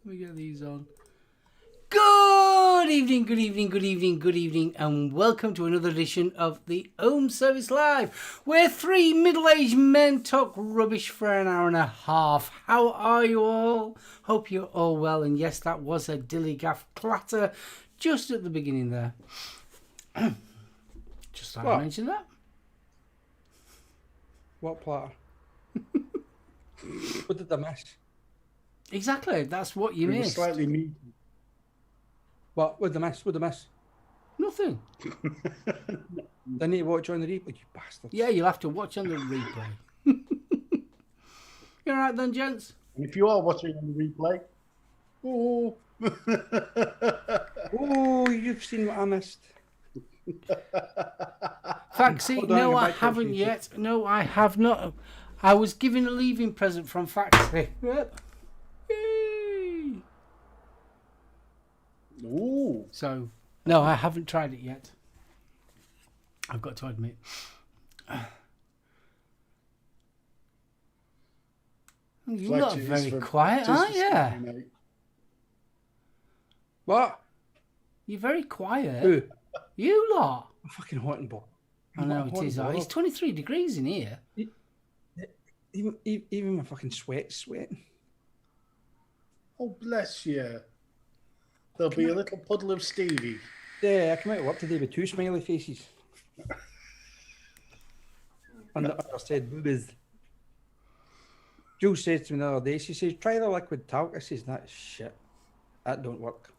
me get these on. Good evening, good evening, good evening, good evening, and welcome to another edition of the Ohm Service Live, where three middle-aged men talk rubbish for an hour and a half. How are you all? Hope you're all well, and yes, that was a dilly-gaff clatter just at the beginning there. Just thought I'd mention that. What platter? What did I miss? Exactly, that's what you missed. Slightly meaty. What did I miss? What did I miss? Nothing. I need to watch on the replay, you bastards. Yeah, you'll have to watch on the replay. You alright then, gents? And if you are watching on the replay, oh, Oh, you've seen what I missed. Faxi, Hold on, no, your I mic haven't issues. yet. No, I have not. I was given a leaving present from Faxi. Yep. Yay. ooh, So, no, I haven't tried it yet. I've got to admit. You're not Fletcher is very for quiet, aren't you? testosterone, mate. What? You're very quiet. Who? You lot. I'm fucking hot and bothered. I know it is. It's 23 degrees in here. Even my fucking sweating. Oh, bless you. There'll be a little puddle of Stevie. Yeah, I came out of work today with two smiley faces. And I said, boobies. Jules said to me the other day, she says, try the liquid talc. I says, that's shit. That don't work.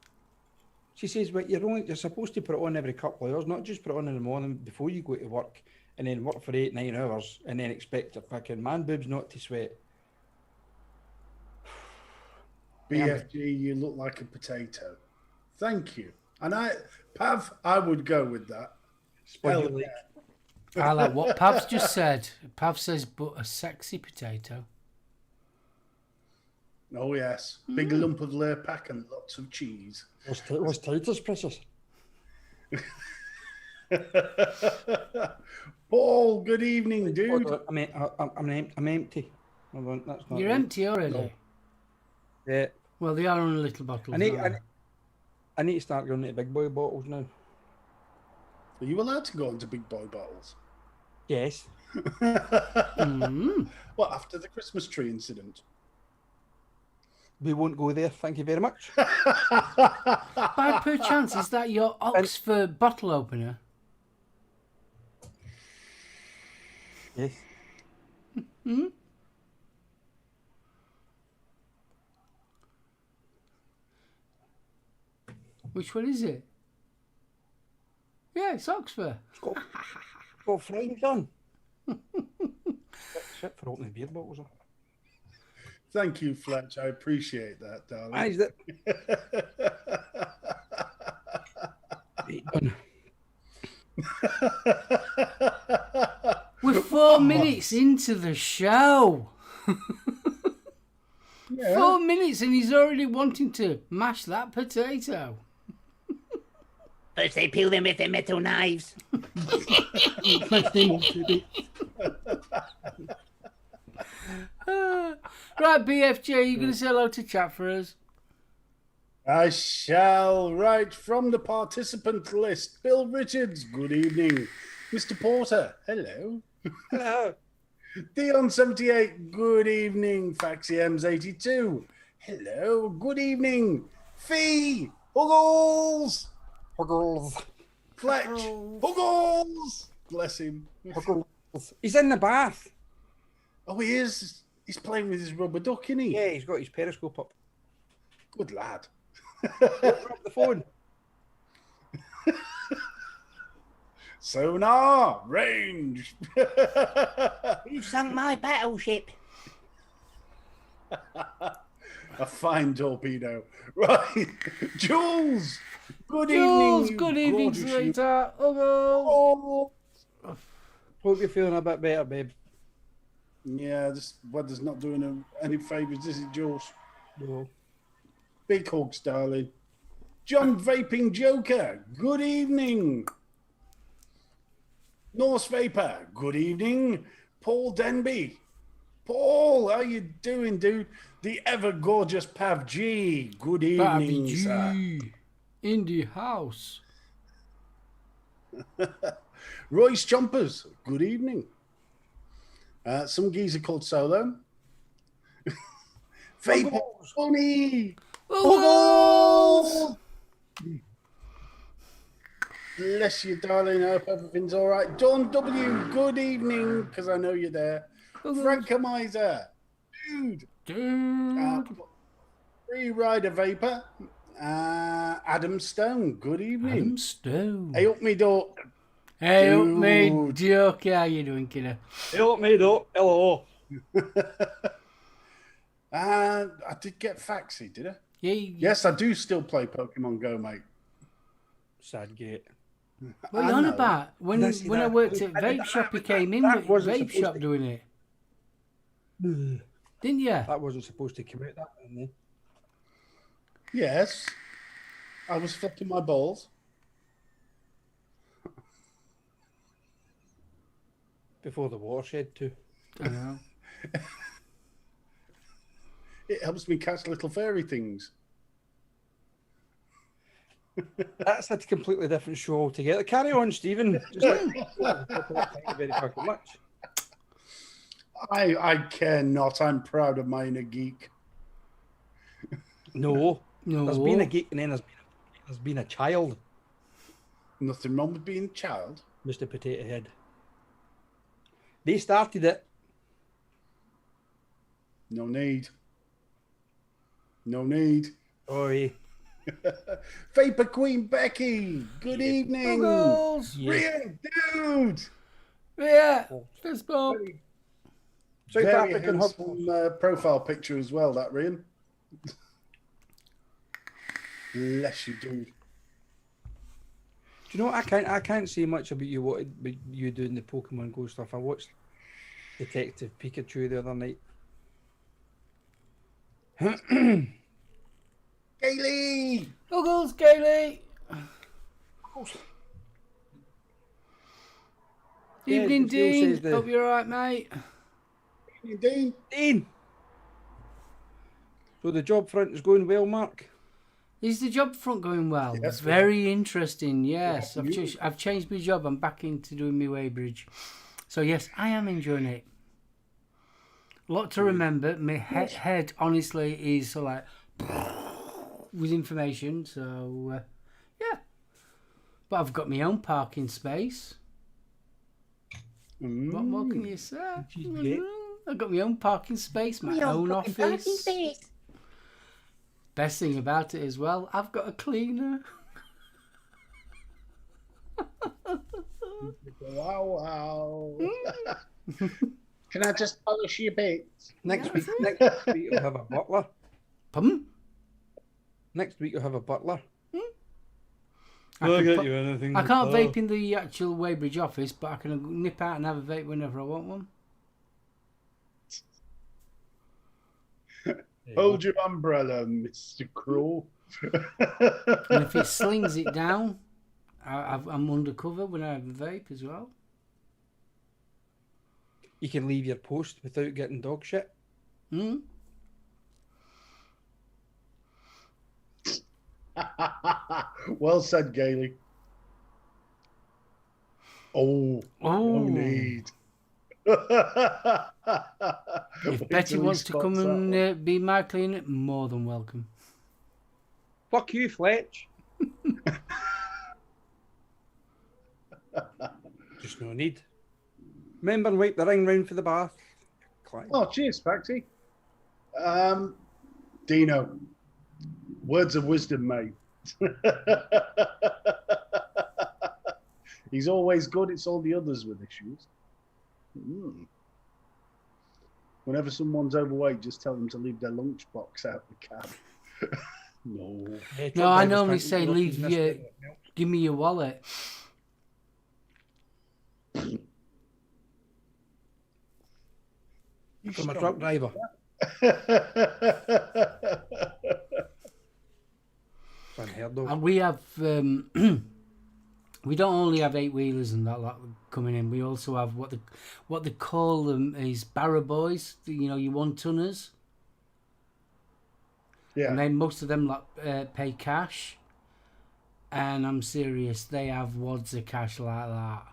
She says, but you're supposed to put it on every couple of hours, not just put it on in the morning before you go to work and then work for 8-9 hours and then expect your fucking man boobs not to sweat. BFG, you look like a potato. Thank you. And Pav, I would go with that. Spoil your I like what Pav's just said. Pav says, but a sexy potato. Oh, yes. Big lump of Lurpak and lots of cheese. Was Titus precious? Paul, good evening, dude. I'm empty. Hold on, that's not You're right. empty already. No. Yeah. Well, they are on a little bottle. I need to start going into big boy bottles now. Are you allowed to go into big boy bottles? Yes. What, after the Christmas tree incident? We won't go there, thank you very much. By perchance, is that your Oxford bottle opener? Yes. Which one is it? Yeah, it's Oxford. It's got frames on. Shit for opening beer bottles. Thank you, Fletch. I appreciate that, darling. Is that? We're 4 minutes into the show. Yeah. 4 minutes and he's already wanting to mash that potato. First they peel them with their metal knives. Right, BFG, are you going to say hello to chat for us? I shall. Right from the participant list. Bill Richards, good evening. Mr. Porter, hello. Hello. Dion78, good evening. FaxiEms82, hello, good evening. Fee, Huggles. Huggles. Fletch, Huggles. Bless him. Huggles. He's in the bath. Oh, he is. He's playing with his rubber duck, isn't he? Yeah, he's got his periscope up. Good lad. Drop the phone. Sonar, range. You've sunk my battleship. A fine torpedo. Right. Jules, good Jules, evening. good you evening, gorgeous you- sweetheart. Hello. Oh. Hope you're feeling a bit better, babe. Yeah, this weather's not doing him any favours, is it, Jules? No. Big hugs, darling. John Vaping Joker, good evening. Norse Vapor, good evening. Paul Denby, Paul, how you doing, dude? The ever gorgeous Pav G. Good evening, sir. G in the house. Royce Chompers. Good evening. Some geezer called SoulOhm. Vapor Funny. Buggles! Bless you, darling. I hope everything's all right. Dawn W. Good evening, because I know you're there. Frank Miser. Dude. Free Rider Vapor. Adam Stone. Good evening. Adam Stone. Hey, up me door. Hey, up me, Dude. Duke. How you doing, kiddo? Hello, mate. Hello. I did get Faxi, did I? Yeah. Yes, I do still play Pokemon Go, mate. Sad gate. What are you I on know. about? When That's- I that- worked at that- Vape that- Shop, he that- came in that with wasn't Vape supposed Shop to- doing it. Didn't you? That wasn't supposed to come out that way. Yes. I was flicking my balls. Before the watershed too. I know. It helps me catch little fairy things. That's a completely different show altogether. Carry on, Stephen. Just thank you very fucking much. I care not. I'm proud of my inner geek. No. No. There's been a geek and then there's been a child, Nothing wrong with being a child. Mr. Potato Head. They started it. No need. No need. Oh, yeah. Vapor Queen Becky. Good evening. Buggles! Rian, dude. Yeah. Let's go. South Very African handsome profile picture as well, that Rian. Bless you, dude. Do you know what? I can't say much about you doing the Pokemon Go stuff. I watched Detective Pikachu the other night. Kaylee. Buggles, Kaylee. Yeah, Evening, it still Dean. says the- Hope you're all right, mate. Dean. Dean! So the job front is going well, Mark? Is the job front going well? Yes, Very interesting. Yes, Yeah, I've changed my job. I'm back into doing my weighbridge. So yes, I am enjoying it. A lot to remember. My head, honestly, is like with information. So yeah, but I've got my own parking space. What more can you say? great. I've got my own parking space, my own office. Best thing about it as well, I've got a cleaner. Wow. Can I just polish your bits? Next week you'll have a butler. Pardon? Next week you'll have a butler. I can you anything. I can't vape in the actual Weybridge office, but I can nip out and have a vape whenever I want one. Hold your umbrella, Mr. Crow. And if it slings it down, I'm undercover when I have a vape as well. You can leave your post without getting dog shit. Hmm? Well said, Gailey. Oh, no Oh, need. if Betty wants to come and be my cleaner, more than welcome. Fuck you, Fletch. Just no need. Remember and wipe the ring round for the bath. Clive. Oh, cheers, Faxi. Dino, words of wisdom, mate. He's always good. It's all the others with issues. Whenever someone's overweight, just tell them to leave their lunchbox out the cab. No. Yeah, No, truck I drivers normally can't say eat leave in this your, bit. give me your wallet. From a truck driver. Unheard of. And we have We don't only have 8-wheelers and that lot coming in. We also have what they call them is barrow boys. You know, your 1-tonners. Yeah. And then most of them pay cash. And I'm serious, they have wads of cash like that.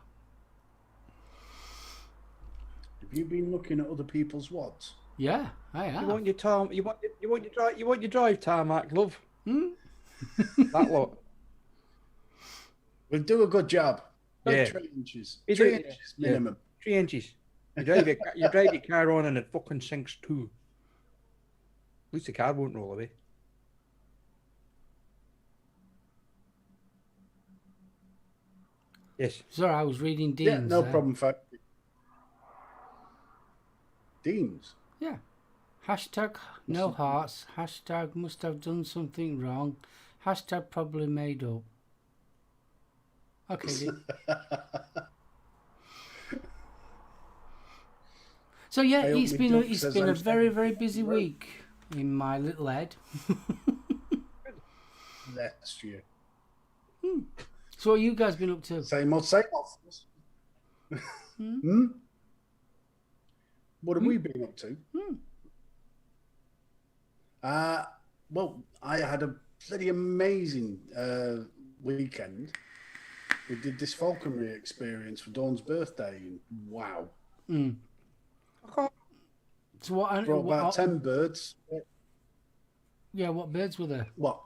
Have you been looking at other people's wads? Yeah, I have. You want your drive tarmac, love. Hmm? That lot. We'll do a good job. About Yeah. 3 inches. Is 3 it- inches yeah. minimum. 3 inches. You drive your car on and it fucking sinks too. At least the car won't roll away. Yes. Sorry, I was reading Dean's. Yeah, no there. problem. Dean's. Yeah. Hashtag no hearts. Hashtag must have done something wrong. Hashtag probably made up. Okay, Dean. So yeah, I it's hope been my a, duck it's says been a I'm very standing busy on the road. week in my little head. Last year. So what have you guys been up to? Same old, same old. Hmm? What have we been up to? Well, I had a bloody amazing weekend. We did this falconry experience for Dawn's birthday. And wow. So what? Brought about 10 birds. Yeah, what birds were there? What?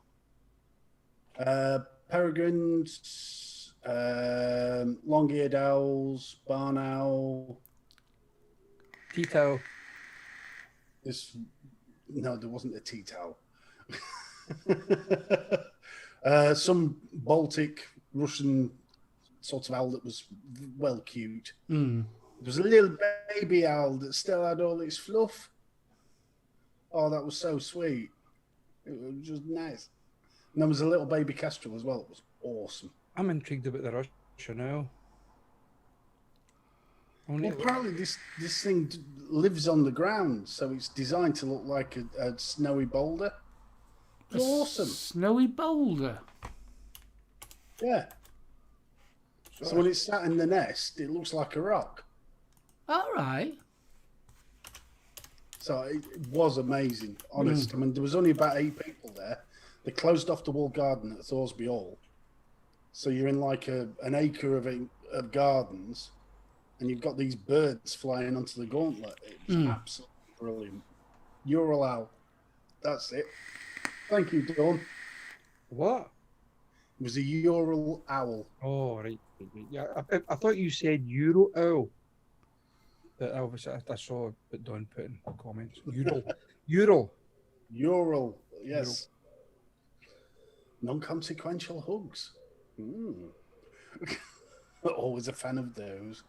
Peregrines, long-eared owls, barn owl. Tito. No, there wasn't a tea towel. Some Baltic, Russian sort of owl that was well cute. There was a little baby owl that still had all its fluff. Oh, that was so sweet. It was just nice. And there was a little baby kestrel as well. It was awesome. I'm intrigued about the Russia now. Well, apparently this thing lives on the ground, so it's designed to look like a snowy boulder. It's awesome. Snowy boulder. Yeah. So when it's sat in the nest, it looks like a rock. All right. So it was amazing, honest. I mean, there was only about 8 people there. They closed off the walled garden at Thorsby Hall. So you're in like an acre of gardens, and you've got these birds flying onto the gauntlet. It was absolutely brilliant. Ural owl. That's it. Thank you, Dawn. What? It was a Ural owl. Oh, right. Yeah, I thought you said Euro owl. But obviously, I saw what Don put in the comments. Ural. Ural, yes. Non-consequential hugs. Always a fan of those.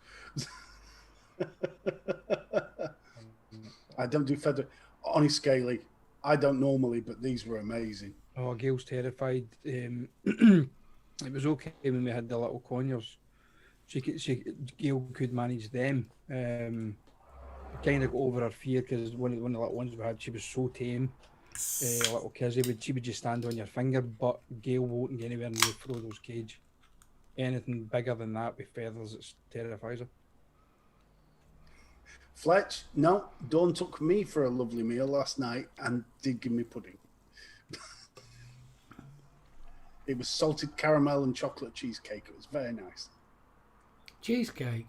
I don't do feather. Honest, Scaly, I don't normally, but these were amazing. Oh, Gail's terrified. It was okay when we had the little conures. Gail could manage them. Kind of got over her fear because one of the little ones we had, she was so tame. Little Kizzy she would just stand on your finger, but Gail won't get anywhere near Frodo's cage. Anything bigger than that with feathers, it terrifies her. Fletch, no, Dawn took me for a lovely meal last night and did give me pudding. It was salted caramel and chocolate cheesecake. It was very nice. Cheesecake.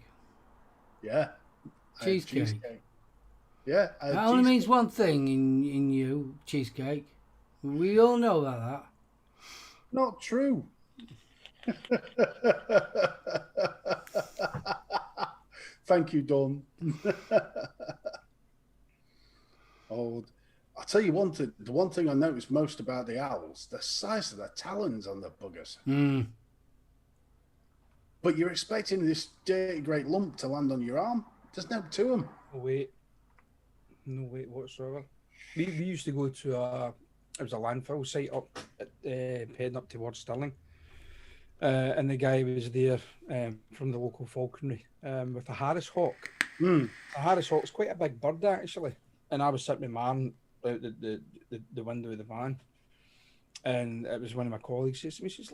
Yeah. I had Cheesecake. Yeah. I had That only cheesecake. means one thing in you, cheesecake. We all know that. Not true. Thank you, Dawn. Oh, I'll tell you one thing. The one thing I noticed most about the owls, the size of the talons on the buggers. But you're expecting this dirty great lump to land on your arm. There's no to them. No weight whatsoever. We used to go to it was a landfill site up at, heading up towards Stirling. And the guy was there from the local falconry with a Harris hawk. A Harris hawk's quite a big bird, actually. And I was sitting with Marn out the window of the van. And it was one of my colleagues. She says,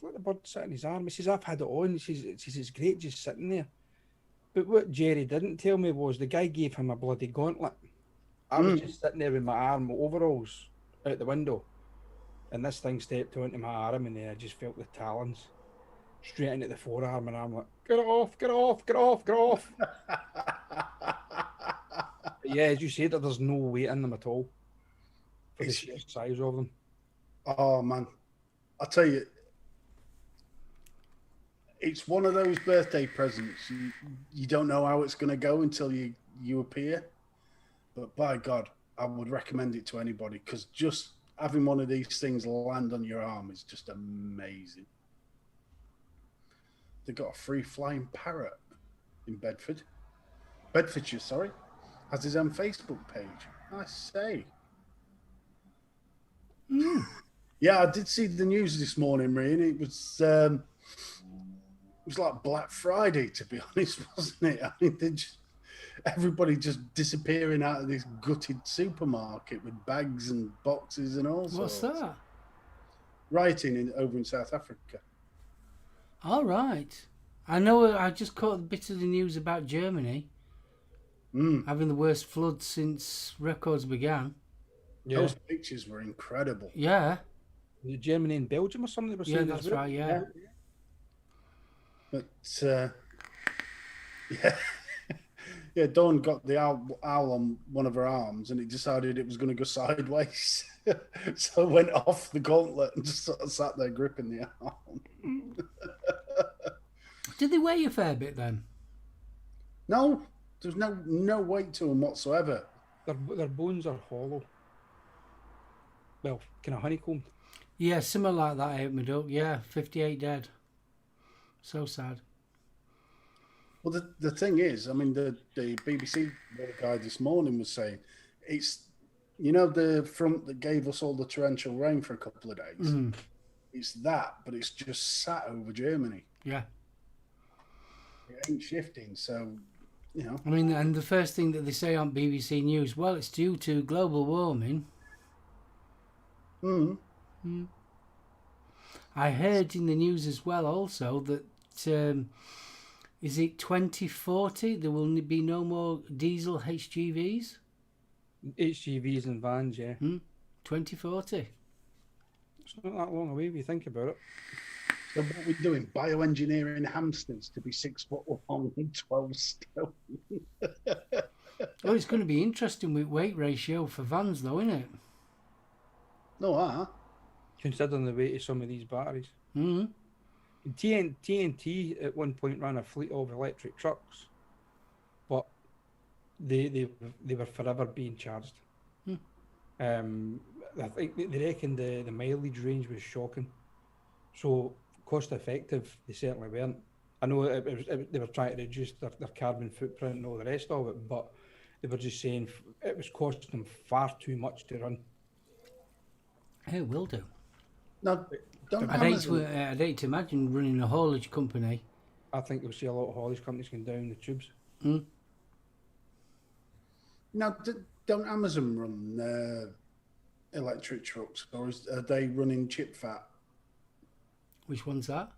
let the bird sit in his arm. He says, I've had it on. She says, it's great just sitting there. But what Jerry didn't tell me was the guy gave him a bloody gauntlet. I was just sitting there with my arm overalls out the window, and this thing stepped onto my arm, and then I just felt the talons straight into the forearm, and I'm like, get off, get off, get off, get off. But yeah, as you said, there's no weight in them at all for the sheer size of them. Oh man, I tell you, it's one of those birthday presents. You don't know how it's going to go until you appear. But by God, I would recommend it to anybody, because just having one of these things land on your arm is just amazing. They've got a free flying parrot in Bedfordshire, sorry, has his own Facebook page. I say. Yeah, I did see the news this morning, really. It was like Black Friday, to be honest, wasn't it? I mean, everybody just disappearing out of this gutted supermarket with bags and boxes and all sorts. What's that? Rioting over in South Africa. All right. I know. I just caught a bit of the news about Germany having the worst flood since records began. Yeah. Those pictures were incredible. Yeah. Germany and Belgium or something they were saying. Yeah, that's right. Yeah. But yeah. Yeah, Dawn got the owl on one of her arms, and it decided it was going to go sideways. So it went off the gauntlet and just sort of sat there gripping the arm. Did they weigh a fair bit then? No, there's no weight to them whatsoever. Their bones are hollow. Well, kind of honeycombed. Yeah, similar like that out Medoc. Yeah, 58 dead. So sad. Well, the thing is, I mean, the BBC guy this morning was saying, it's, the front that gave us all the torrential rain for a couple of days. It's that, but it's just sat over Germany. Yeah. It ain't shifting, so, I mean, and the first thing that they say on BBC News, well, it's due to global warming. I heard in the news as well also that, is it 2040, there will be no more diesel HGVs? HGVs and vans, yeah. 2040. It's not that long away if you think about it. So what we're doing, bioengineering hamsters to be 6 foot long and 12 stone. Oh, it's going to be interesting with weight ratio for vans though, isn't it? No, Considering the weight of some of these batteries. TNT at one point ran a fleet of electric trucks, but they were forever being charged. I think they reckon the mileage range was shocking. So cost effective, they certainly weren't. I know they were trying to reduce their carbon footprint and all the rest of it, but they were just saying it was costing them far too much to run. It will do. No, I'd hate to imagine running a haulage company. I think you'll see a lot of haulage companies going down the tubes. Now, don't Amazon run electric trucks, or are they running chip fat? Which one's that?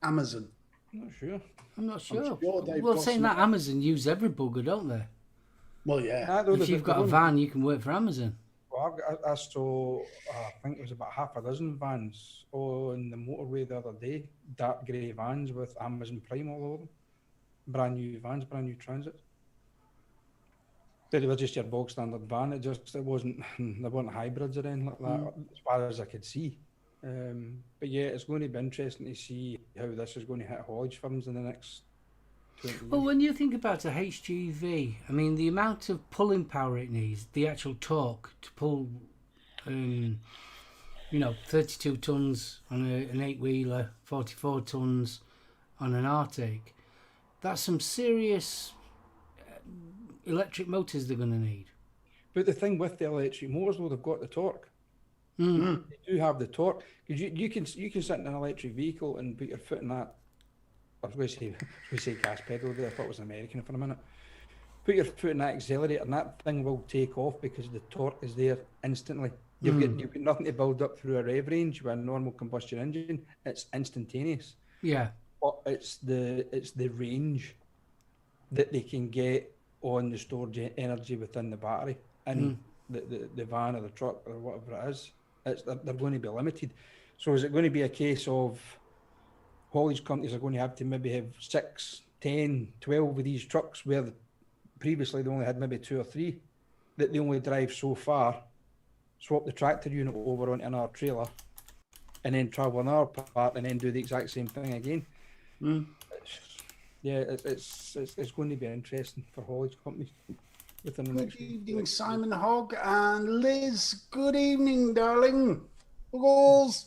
Amazon. I'm not sure. I'm not sure. They've Well, got saying some- that, Amazon use every bugger, don't they? Well, yeah. If you've got a van, you can work for Amazon. Well, I saw, I think it was about half a dozen vans on the motorway the other day, dark grey vans with Amazon Prime all over them. Brand new vans, brand new transits. They were just your bog standard van. It wasn't, there weren't hybrids or anything like that, as far as I could see. But yeah, it's going to be interesting to see how this is going to hit haulage firms in the next 20 years. Well, when you think about a HGV, I mean, the amount of pulling power it needs, the actual torque to pull, 32 tons on an 8-wheeler, 44 tons on an Arctic, that's some serious electric motors they're going to need. But the thing with the electric motors, though, they've got the torque. They do have the torque. Because you can sit in an electric vehicle and put your foot in that. I was going to say gas pedal there. I thought it was American for a minute. Put your foot in that accelerator and that thing will take off because the torque is there instantly. You've got nothing to build up through a rev range with a normal combustion engine. It's instantaneous. Yeah. But it's the range that they can get on the stored energy within the battery in the van or the truck or whatever it is. They're going to be limited. So is it going to be a case of haulage companies are going to have to maybe have 6, 10, 12 of these trucks where previously they only had maybe 2 or 3 that they only drive so far, swap the tractor unit over onto another trailer and then travel another part and then do the exact same thing again. It's going to be interesting for haulage companies within the Good next evening, Simon Hogg and Liz. Good evening, darling. Buggles.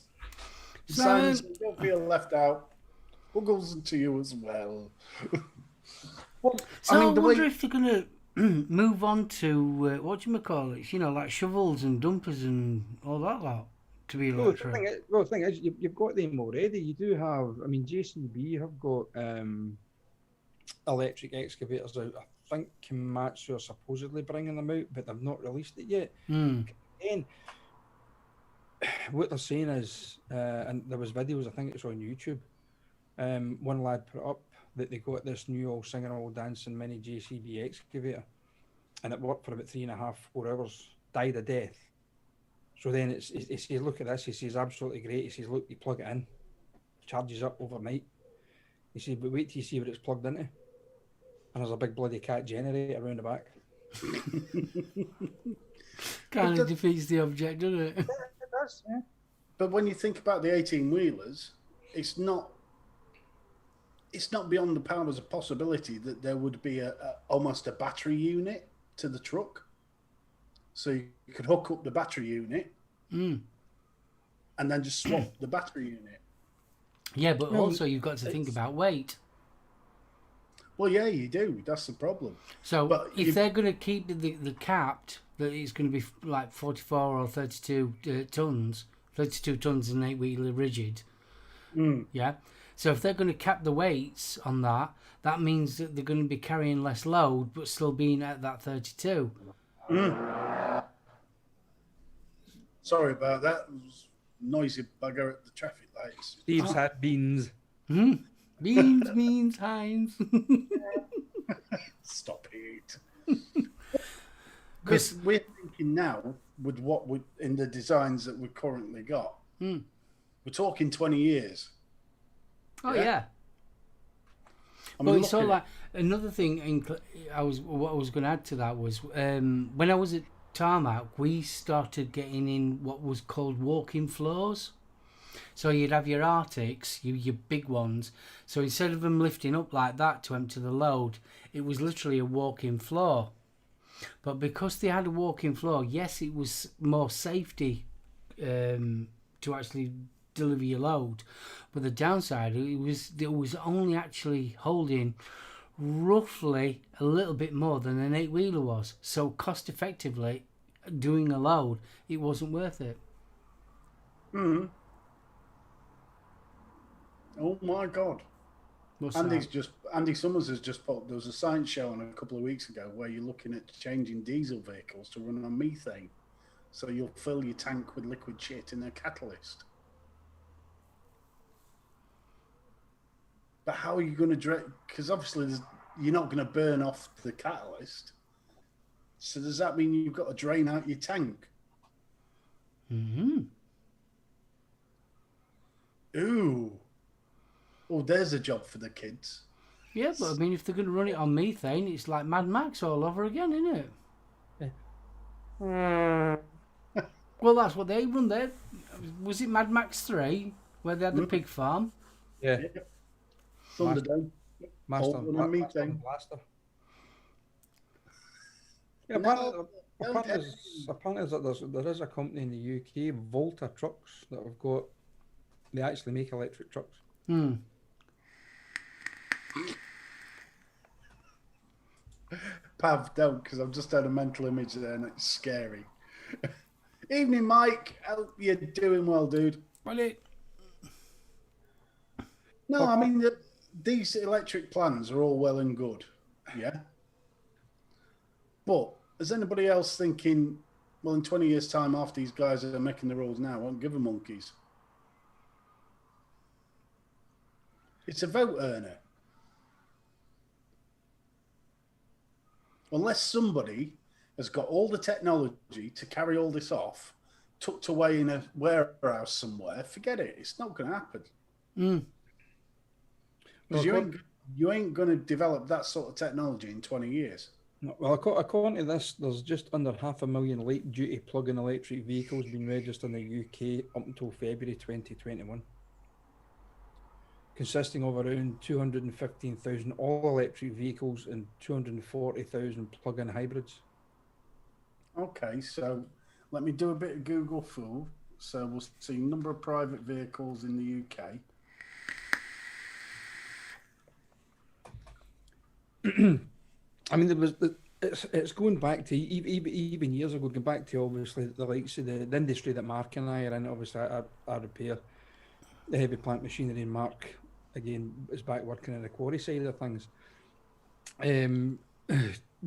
Simon, says, don't feel left out. Buggles to you as well. So I wonder if they're going to move on to what do you call it? You know, like shovels and dumpers and all that lot to be electric. The thing is, you've got them already. You do have. I mean, JCB have got electric excavators out. I think Komatsu are supposedly bringing them out, but they've not released it yet. Again, what they're saying is, and there was videos. I think it's on YouTube. One lad put up that they got this new all singing, all dancing mini JCB excavator, and it worked for about 3.5, 4 hours, died a death. So then he says, look at this, he says, absolutely great. He says, look, you plug it in, charges up overnight. He says, but wait till you see what it's plugged into. And there's a big bloody cat generator around the back. Kind of defeats the object, doesn't it? It does, yeah. But when you think about the 18-wheelers, it's not beyond the powers of possibility that there would be almost a battery unit to the truck. So you could hook up the battery unit and then just swap the battery unit. Yeah, but also you've got to think about weight. Well, yeah, you do. That's the problem. So if they're going to keep the capped, that it's going to be like 44 or 32 tons, 32 tons and 8-wheeler rigid. Yeah. So if they're going to cap the weights on that, that means that they're going to be carrying less load, but still being at that 32. Sorry about that. It was noisy bugger at the traffic lights. Steve's had beans. Beans, Heinz. Stop it. Because we're thinking now with what we in the designs that we've currently got. We're talking 20 years. Oh yeah. Well, it's all like another thing. What I was going to add to that was when I was at Tarmac, we started getting in what was called walk-in floors. So you'd have your Arctics, your big ones. So instead of them lifting up like that to empty the load, it was literally a walk-in floor. But because they had a walk-in floor, yes, it was more safety to actually deliver your load. But the downside, it was only actually holding roughly a little bit more than an 8-wheeler was. So cost effectively, doing a load, it wasn't worth it. Oh my God. What's Andy Summers has just put, there was a science show on a couple of weeks ago where you're looking at changing diesel vehicles to run on methane. So you'll fill your tank with liquid shit in a catalyst. But how are you going to because obviously you're not going to burn off the catalyst. So does that mean you've got to drain out your tank? Ooh. Oh, there's a job for the kids. Yeah, but I mean, if they're going to run it on methane, it's like Mad Max all over again, isn't it? Well, that's what they run there. Was it Mad Max 3, where they had the pig farm? Yeah. Thunderdome. Master Blaster. Yeah, apparently there is a company in the UK, Volta Trucks, that have got. They actually make electric trucks. Pav, don't, because I've just had a mental image there and it's scary. Evening, Mike. Hope you're doing well, dude. No, I mean, these electric plans are all well and good, yeah? But is anybody else thinking Well, in 20 years' time, half these guys that are making the rules now won't give a monkeys. It's a vote earner. Unless somebody has got all the technology to carry all this off, tucked away in a warehouse somewhere, forget it. It's not going to happen. Because you ain't going to develop that sort of technology in 20 years. No, well, according to this, there's just under 500,000 light-duty plug-in electric vehicles being registered in the UK up until February 2021, consisting of around 215,000 all-electric vehicles and 240,000 plug-in hybrids. Okay, so let me do a bit of Google Fool. So we'll see number of private vehicles in the UK. I mean, it's going back to even years ago, going back to obviously the likes of the industry that Mark and I are in. Obviously, I repair the heavy plant machinery, and Mark again is back working in the quarry side of things.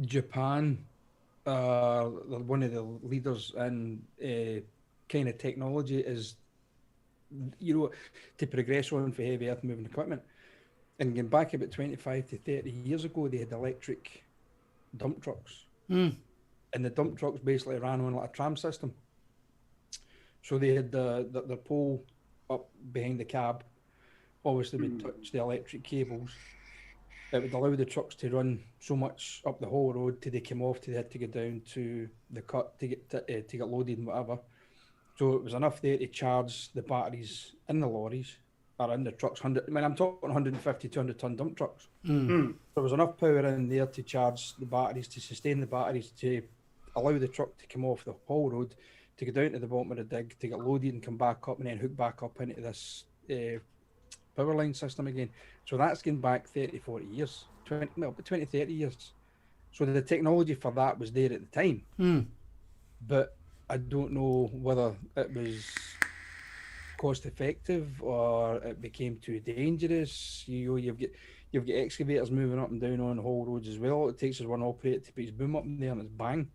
Japan are one of the leaders in kind of technology is, to progress on for heavy earth moving equipment. And going back about 25 to 30 years ago, they had electric dump trucks. And the dump trucks basically ran on like a tram system. So they had the pole up behind the cab. Obviously, would touch the electric cables. It would allow the trucks to run so much up the whole road till they came off, till they had to go down to the cut to get loaded and whatever. So it was enough there to charge the batteries in the lorries or in the trucks. I'm talking 150, 200 ton dump trucks. So there was enough power in there to charge the batteries, to sustain the batteries, to allow the truck to come off the whole road, to go down to the bottom of the dig, to get loaded and come back up and then hook back up into this power line system again. So that's going back 30, 40 years, 20, 30 years. So the technology for that was there at the time. But I don't know whether it was cost effective or it became too dangerous. You've got excavators moving up and down on the whole roads as well. It takes us one operator to put his boom up in there and it's bang.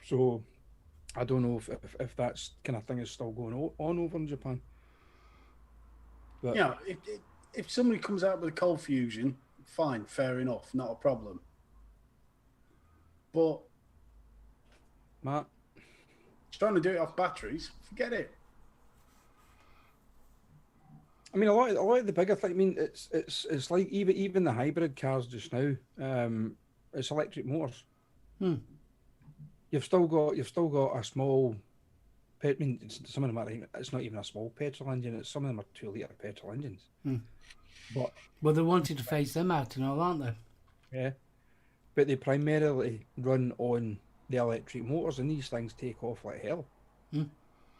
So I don't know if that's kind of thing is still going on over in Japan. But Yeah, if somebody comes out with a cold fusion, fine, fair enough, not a problem. But Matt, trying to do it off batteries, forget it. I mean, a lot of the bigger thing. I mean, it's like even the hybrid cars just now. It's electric motors. You've still got a small. I mean, some of them are. It's not even a small petrol engine. Some of them are 2-litre petrol engines. But Well, they wanted to phase them out and all, aren't they? yeah, but they primarily run on the electric motors, and these things take off like hell.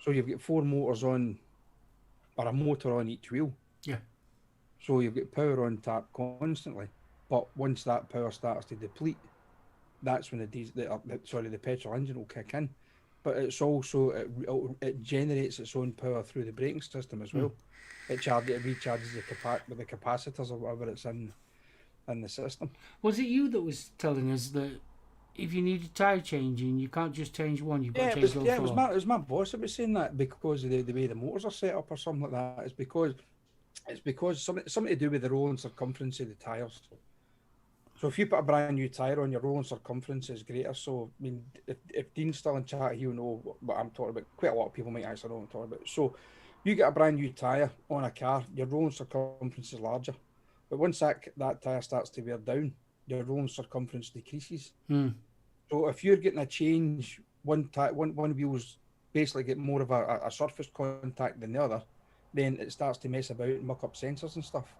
So you've got 4 motors on, or a motor on each wheel. Yeah. So you've got power on tap constantly, but once that power starts to deplete, that's when the petrol engine will kick in. But it's also it generates its own power through the braking system as well. It recharges with the capacitors or whatever it's in the system. Was it you that was telling us that if you need a tyre changing, you can't just change one, you've got to change all four? It was my boss that was saying that because of the way the motors are set up or something like that. It's because something to do with the rolling circumference of the tyres. So if you put a brand new tyre on, your rolling circumference is greater. So I mean, if Dean's still in chat, he'll know what I'm talking about. Quite a lot of people might actually know what I'm talking about. So you get a brand new tyre on a car, your rolling circumference is larger. But once that tyre starts to wear down, your rolling circumference decreases. So if you're getting a change, one wheel's basically get more of a surface contact than the other, then it starts to mess about and muck up sensors and stuff.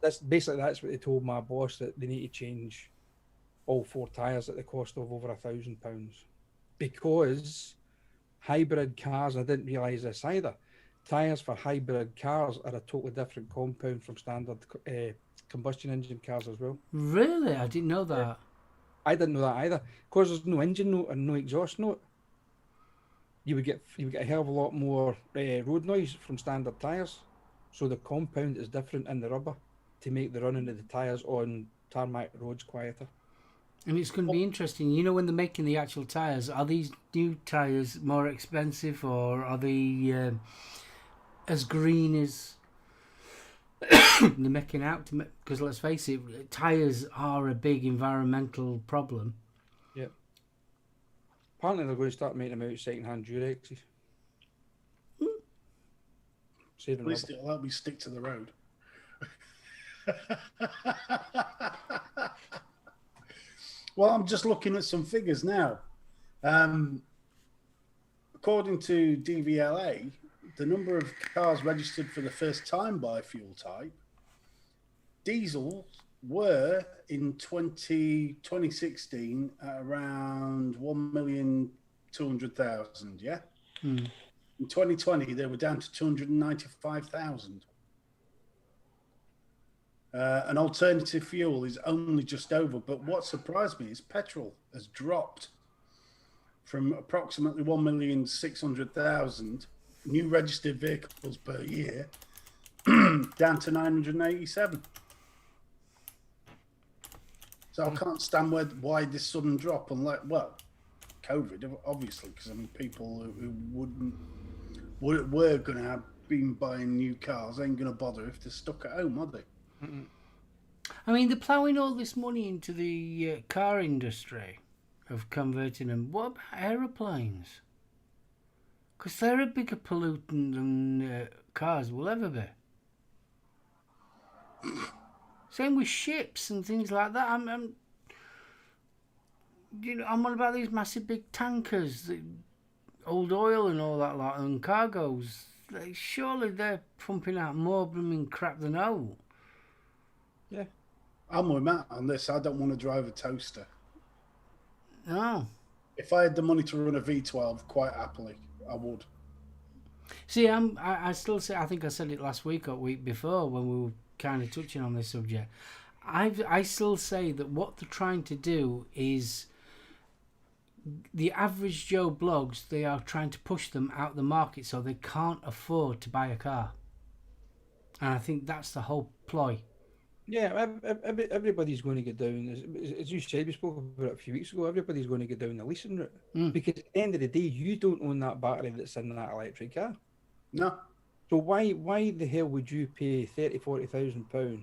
That's what they told my boss, that they need to change all 4 tyres at the cost of over £1,000, because hybrid cars, I didn't realise this either, tyres for hybrid cars are a totally different compound from standard combustion engine cars as well. Really? I didn't know that. Yeah. I didn't know that either. Because there's no engine note and no exhaust note, you would get a hell of a lot more road noise from standard tyres. So the compound is different in the rubber to make the running of the tyres on tarmac roads quieter. And it's going to be interesting. You know, when they're making the actual tyres, are these new tyres more expensive, or are they as green as they're making out to? Because let's face it, tyres are a big environmental problem. Yeah. Apparently they're going to start making them out second-hand Durexes. Saving At least rubber. it'll help me stick to the road. Well, I'm just looking at some figures now. According to DVLA, the number of cars registered for the first time by fuel type, diesel were in 2016 at around 1,200,000, yeah? In 2020, they were down to 295,000. An alternative fuel is only just over, but what surprised me is petrol has dropped from approximately 1,600,000 new registered vehicles per year down to 987. So I can't stand why this sudden drop, unless, well, COVID, obviously, because I mean, people who were going to have been buying new cars ain't going to bother if they're stuck at home, are they? I mean, they're ploughing all this money into the car industry of converting them. What about aeroplanes? Because they're a bigger pollutant than cars will ever be. Same with ships and things like that. I'm on about these massive big tankers, the old oil and all that lot, and cargoes. Surely they're pumping out more blooming crap than oil. Yeah. I'm with Matt on this. I don't want to drive a toaster. No. If I had the money to run a V12, quite happily, I would. See, I still say, I think I said it last week or week before when we were kind of touching on this subject. I still say that what they're trying to do is the average Joe blogs, they are trying to push them out the market so they can't afford to buy a car. And I think that's the whole ploy. Yeah, everybody's going to get down, as you said, we spoke about it a few weeks ago, everybody's going to get down the leasing route. Because at the end of the day, you don't own that battery that's in that electric car. No. So why the hell would you pay £30,000-40,000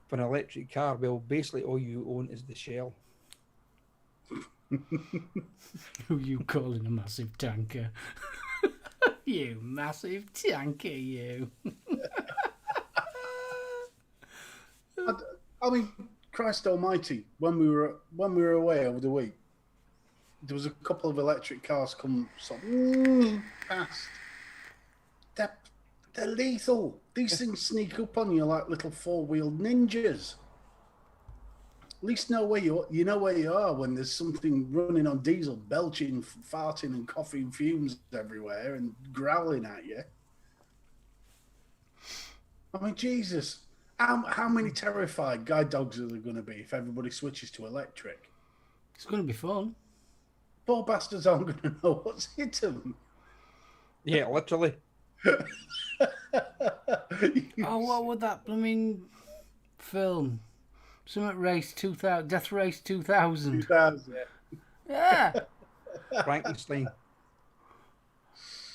for an electric car? Well, basically all you own is the shell. Who you calling a massive tanker? You massive tanker, you. I mean, Christ Almighty! When we were away over the week, there was a couple of electric cars come sort of past. They're lethal. These things sneak up on you like little four-wheeled ninjas. At least know where you know where you are when there's something running on diesel, belching, farting, and coughing fumes everywhere and growling at you. I mean, Jesus. How many terrified guide dogs are there going to be if everybody switches to electric? It's going to be fun. Poor bastards aren't going to know what's hit them. Yeah, literally. Oh, what would that blooming film? Something Race 2000, Death Race 2000. 2000. Yeah. Frankenstein.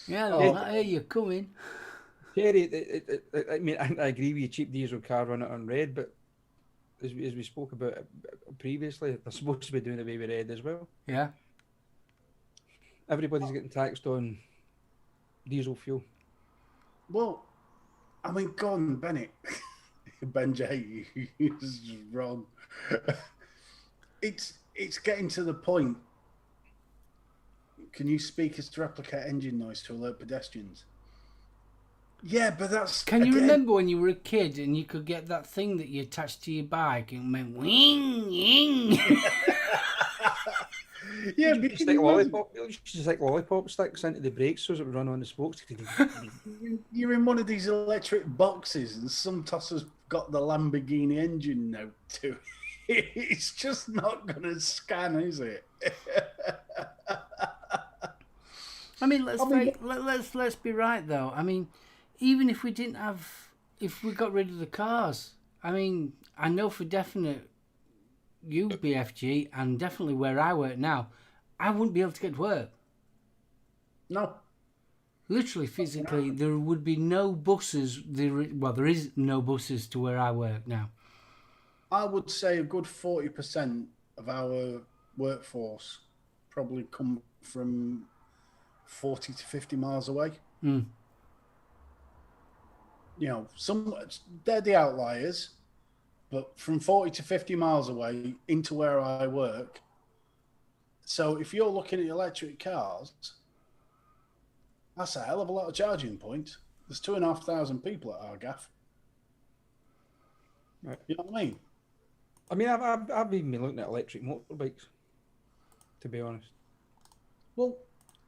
Yeah, I hear you coming. Terry, I mean, I agree with you, cheap diesel car running on red, but as we spoke about previously, they're supposed to be doing away with red as well. Yeah. Everybody's getting taxed on diesel fuel. Well, I mean, go on, Bennett. Ben J, is wrong. It's getting to the point. Can you speak as to replicate engine noise to alert pedestrians? Yeah, but that's... Can you remember when you were a kid and you could get that thing that you attached to your bike and it went wing, wing? Yeah, you but just like lollipop sticks into the brakes so it would run on the spokes. You're in one of these electric boxes and some tosser's got the Lamborghini engine note to it. It's just not going to scan, is it? I mean, let's be right though. I mean, even if we if we got rid of the cars, I mean, I know for definite you, BFG, and definitely where I work now, I wouldn't be able to get to work. No. Literally, physically, there would be no buses. There is no buses to where I work now. I would say a good 40% of our workforce probably come from 40 to 50 miles away. Mm. You know, they're the outliers, but from 40 to 50 miles away into where I work. So if you're looking at electric cars, that's a hell of a lot of charging points. There's 2,500 people at our gaff. Right. You know what I mean? I mean, I've even been looking at electric motorbikes, to be honest. Well,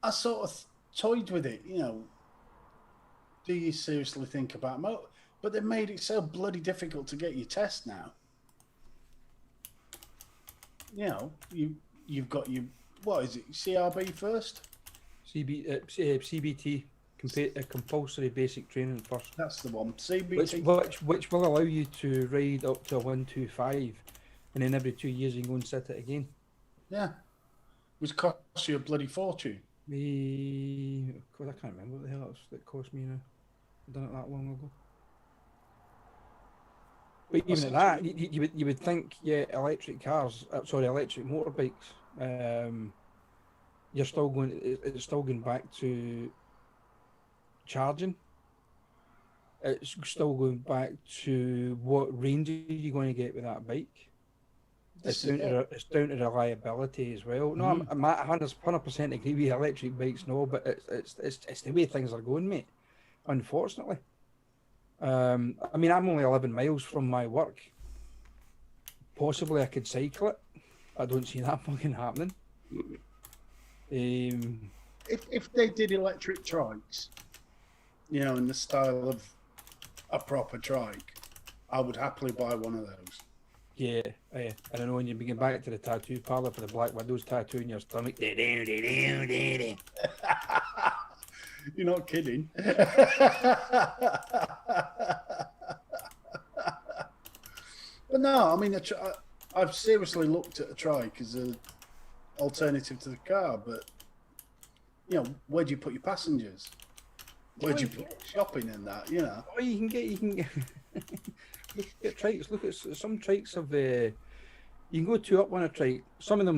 I sort of toyed with it, you know. Do you seriously think about motor? But they made it so bloody difficult to get your test now. You know, you've got your, what is it, CRB first? CBT, compulsory basic training first. That's the one. CBT. Which will allow you to ride up to a 125, and then every 2 years you can go and set it again. Yeah. Which costs you a bloody fortune. God, I can't remember what the hell that cost me now. I've done it that long ago. But even at that, you would think, yeah, electric motorbikes. It's still going back to charging. It's still going back to what range are you going to get with that bike. It's down to reliability as well. No, I'm 100% agree with electric bikes. No, but it's the way things are going, mate. Unfortunately, I mean, I'm only 11 miles from my work. Possibly I could cycle it. I don't see that fucking happening. If they did electric trikes, you know, in the style of a proper trike, I would happily buy one of those. Yeah. I don't know, when you begin back to the tattoo parlour for the Black Widows tattoo in your stomach. You're not kidding. But no, I mean, I've seriously looked at a trike as an alternative to the car, but, you know, where do you put your passengers? Where do you put shopping in that, you know? Oh, you can get look at trikes. Look at some trikes of you can go 2 up on a trike. Some of the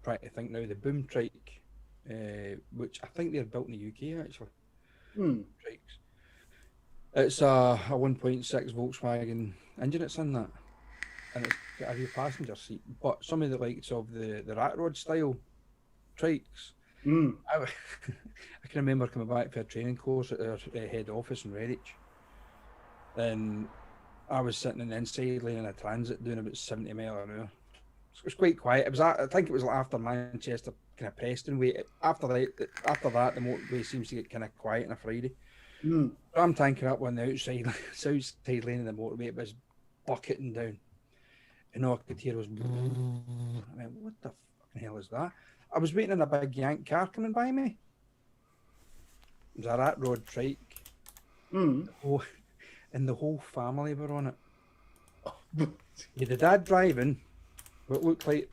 trying to think now, the boom trike, which I think they're built in the UK actually. Trikes. It's a 1.6 Volkswagen engine that's in that, and it's got a rear passenger seat. But some of the likes of the rat rod style trikes, I can remember coming back for a training course at their head office in Redditch, and I was sitting in the inside lane in a transit doing about 70 mile an hour. So it was quite quiet. I think it was after Manchester, kind of Preston way. After that, the motorway seems to get kind of quiet on a Friday. So I'm tanking up on the outside lane of the motorway. It was bucketing down, and all I could hear was. I mean, what the fucking hell is that? I was waiting on a big yank car coming by me. It was a rat rod trike. And the whole family were on it. You had the dad driving, what looked like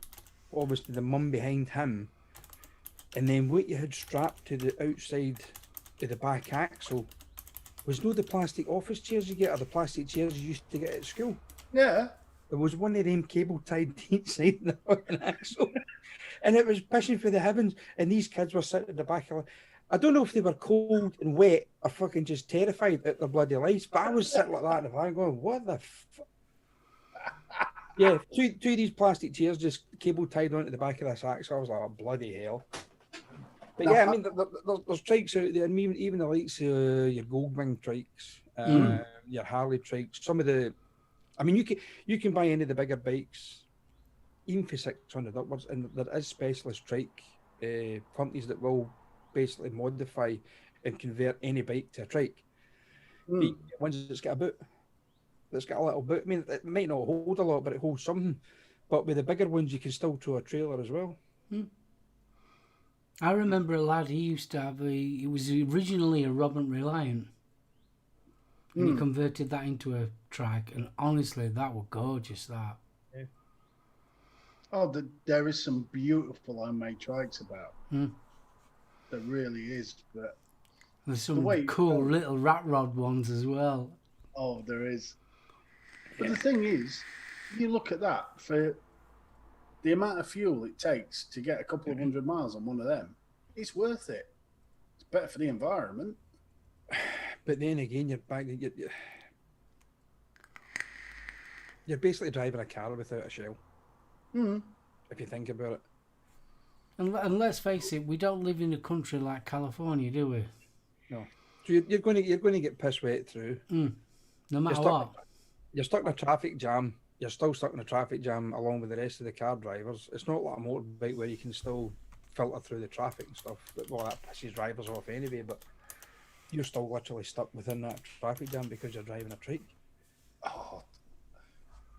obviously the mum behind him, and then what you had strapped to the outside of the back axle was no the plastic office chairs you get, or the plastic chairs you used to get at school. Yeah. There was one of them cable tied to each side of the fucking axle, and it was pushing for the heavens, and these kids were sitting at the back of it. I don't know if they were cold and wet or fucking just terrified at their bloody lives, but I was sitting like that in the van going, what the fuck? Yeah, two of these plastic chairs just cable tied onto the back of this axle. I was like, oh, bloody hell. But yeah, I mean, there's trikes out there, and even the likes of your Goldwing trikes, your Harley trikes, some of the, I mean, you can buy any of the bigger bikes, even for 600 upwards, and there is specialist trike companies that will basically modify and convert any bike to a trike. Ones that's got a boot, that's got a little boot. I mean, it might not hold a lot, but it holds something. But with the bigger ones, you can still tow a trailer as well. I remember a lad, he used to have he was originally a Robin Reliant. and he converted that into a track, and honestly, that was gorgeous. That. Oh, there is some beautiful homemade trikes about. Hmm. There really is. But There's some way cool you go- little rat rod ones as well. oh, there is. But the thing is, you look at that for the amount of fuel it takes to get a couple of 100 miles on one of them. It's worth it. It's better for the environment. But then again, you're basically driving a car without a shell. If you think about it. And let's face it, we don't live in a country like California, do we? No. So you're going to get piss wet through. No matter stuck- what. You're stuck in a traffic jam. You're still stuck in a traffic jam along with the rest of the car drivers. It's not like a motorbike where you can still filter through the traffic and stuff. Well, that pisses drivers off anyway, but you're still literally stuck within that traffic jam because you're driving a trike. Oh,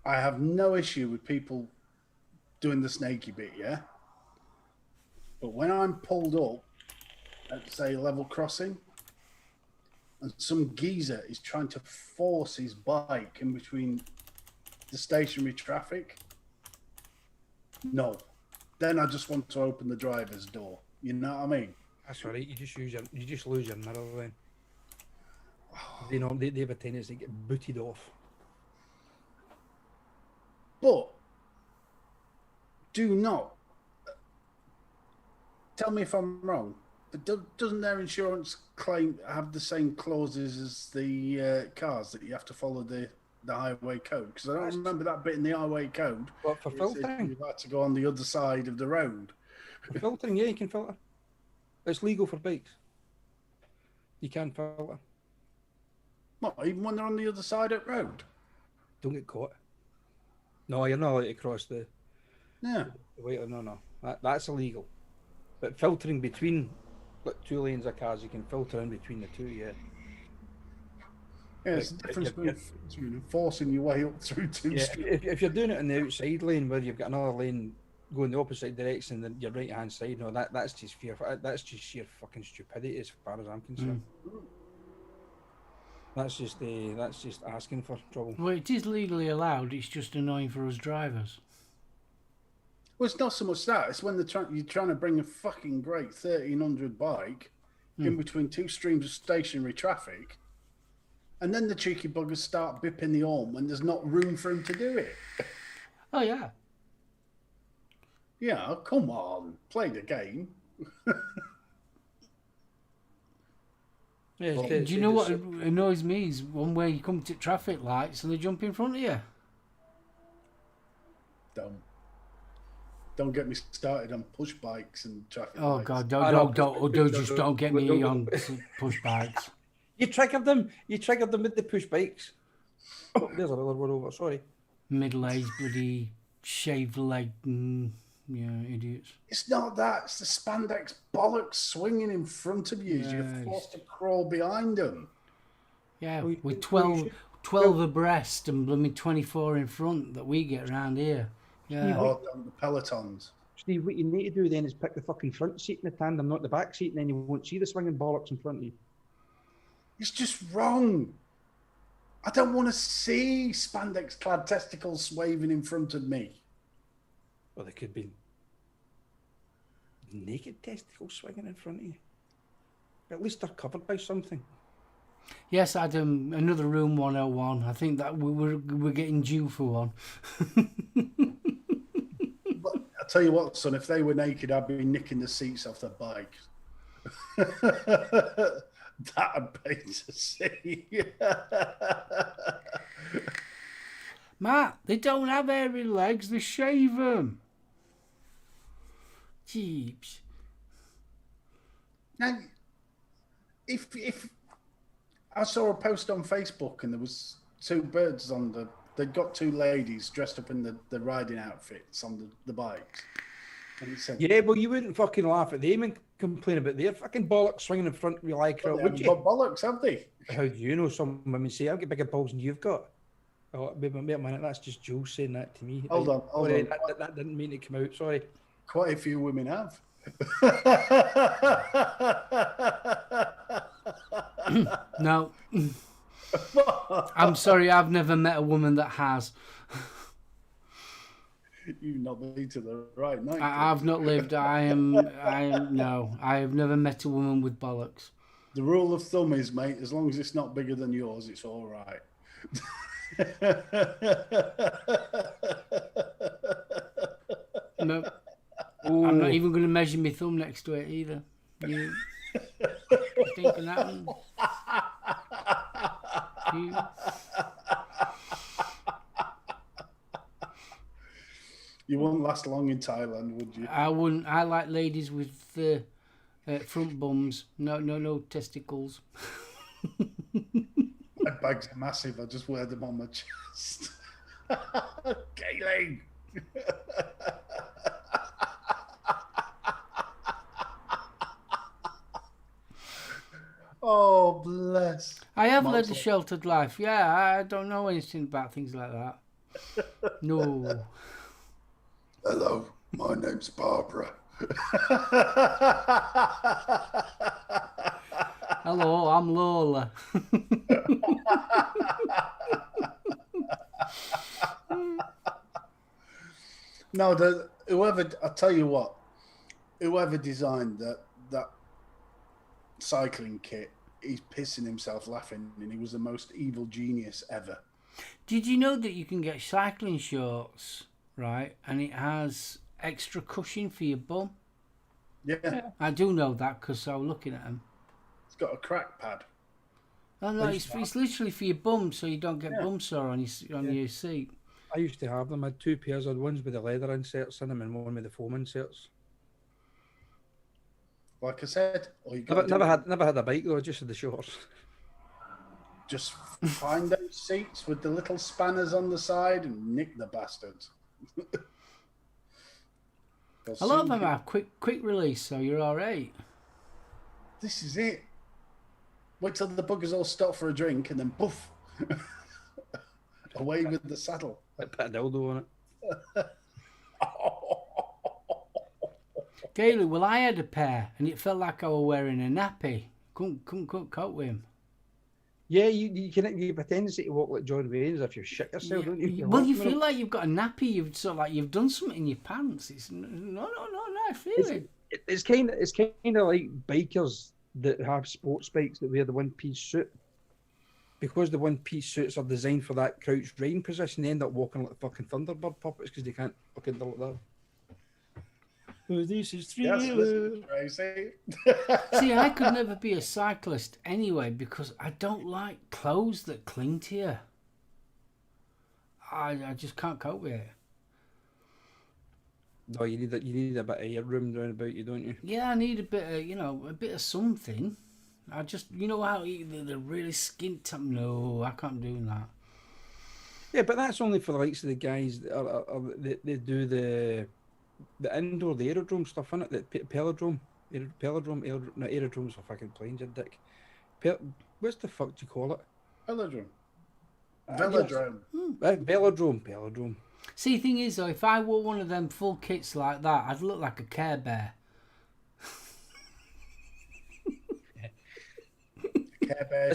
I have no issue with people doing the snaky bit, yeah? But when I'm pulled up at, say, level crossing, and some geezer is trying to force his bike in between the stationary traffic, no. Then I just want to open the driver's door. You know what I mean? That's all right. You just lose your mirror then. They have a tendency to get booted off. But do not tell me if I'm wrong. But doesn't their insurance claim have the same clauses as the cars that you have to follow the highway code? Because I don't remember that bit in the highway code. What, for where it says filtering? you've had to go on the other side of the road. For filtering, yeah, you can filter. It's legal for bikes. You can filter. What, even when they're on the other side of the road? Don't get caught. No, you're not allowed to cross the Yeah. wait. No. That's illegal. But filtering between like two lanes of cars, you can filter in between the two. Yeah. Yeah, it's the difference between forcing your way up through two Yeah. streets. If you're doing it in the outside lane where you've got another lane going the opposite direction than your right hand side, no, that's just that's just sheer fucking stupidity as far as I'm concerned. That's just asking for trouble. Well, it is legally allowed. It's just annoying for us drivers. Well, it's not so much that. It's when you're trying to bring a fucking great 1300 bike in between two streams of stationary traffic, and then the cheeky buggers start bipping the horn when there's not room for him to do it. Oh yeah. Yeah, come on, play the game. Yeah, Do you know what annoys me is one where you come to traffic lights and they jump in front of you. Don't get me started on push bikes and traffic Oh lights. God, don't get me on push bikes. You triggered them with the push bikes. Oh, there's another one over. Sorry. Middle-aged bloody shaved leg, idiots. It's not that. It's the spandex bollocks swinging in front of you as you're Yes. forced to crawl behind them. Yeah, Well, with well, 12 abreast and blooming 24 in front that we get around here. Yeah. Oh, the pelotons. Steve, what you need to do then is pick the fucking front seat in the tandem, not the back seat, and then you won't see the swinging bollocks in front of you. It's just wrong. I don't want to see spandex-clad testicles waving in front of me. Well, they could be naked testicles swinging in front of you. At least they're covered by something. Yes, Adam, another room 101. I think that we're getting due for one. But I'll tell you what, son, if they were naked, I'd be nicking the seats off the bike. That'd pay to see. Matt, they don't have hairy legs, they shave them. Jeeps. Now, if I saw a post on Facebook and there was two birds on they'd got two ladies dressed up in the riding outfits on the bikes. And it said, Yeah, but you wouldn't fucking laugh at them and complain about their fucking bollocks swinging in front of you like well, that, they would haven't you? got bollocks, have they? How do you know some women say, I've got bigger balls than you've got? Oh, wait a minute, that's just Jules saying that to me. Hold on. Sorry, that didn't mean to come out, sorry. Quite a few women have. No. I'm sorry, I've never met a woman that has. You not me to the right night. I've not lived. I am. No. I have never met a woman with bollocks. The rule of thumb is, mate, as long as it's not bigger than yours, it's all right. No. I'm not even going to measure my thumb next to it either. You think can happen? You wouldn't last long in Thailand, would you? I wouldn't. I like ladies with front bums. No testicles. My bags are massive. I just wear them on my chest. Kaylee. Oh, bless. I have led a sheltered life. Yeah, I don't know anything about things like that. No. Hello, my name's Barbara. Hello, I'm Lola. No, whoever, I tell you what, whoever designed that cycling kit, he's pissing himself laughing, and he was the most evil genius ever. Did you know that you can get cycling shorts, right? And it has extra cushion for your bum? Yeah. I do know that because I was looking at them. It's got a crack pad. Oh, no, it's literally for your bum so you don't get bum sore on your seat. I used to have them. I had two pairs. I had ones with the leather inserts in them and one with the foam inserts. Like I said, Never had a bike though. Just had the shorts. Just find those seats with the little spanners on the side and nick the bastards. A lot of them have quick release, so you're all right. This is it. Wait till the buggers all stop for a drink and then poof, away with the saddle. I put a dildo on it. Gaily, well, I had a pair, and it felt like I was wearing a nappy. Couldn't cope with him. Yeah, you have a tendency to walk like John Wayne if you shit yourself, don't you? Well, you feel like you've got a nappy. You've sort of like you've done something in your pants. It's no. I feel it. It's kind of like bikers that have sports bikes that wear the one-piece suit. Because the one-piece suits are designed for that crouched riding position, they end up walking like fucking Thunderbird puppets because they can't fucking do like that. Oh, this is Thriller. Yes, crazy. See, I could never be a cyclist anyway because I don't like clothes that cling to you. I just can't cope with it. No, you need a bit of air room round about you, don't you? Yeah, I need a bit of something. I just, how they're really skint up. No, I can't do that. Yeah, but that's only for the likes of the guys that they do the indoor, the aerodrome stuff, innit? The pelodrome. No, aerodrome's for fucking planes, you dick. What's the fuck do you call it? Velodrome. Velodrome. Velodrome. See, the thing is, though, if I wore one of them full kits like that, I'd look like a Care Bear. Care Bear.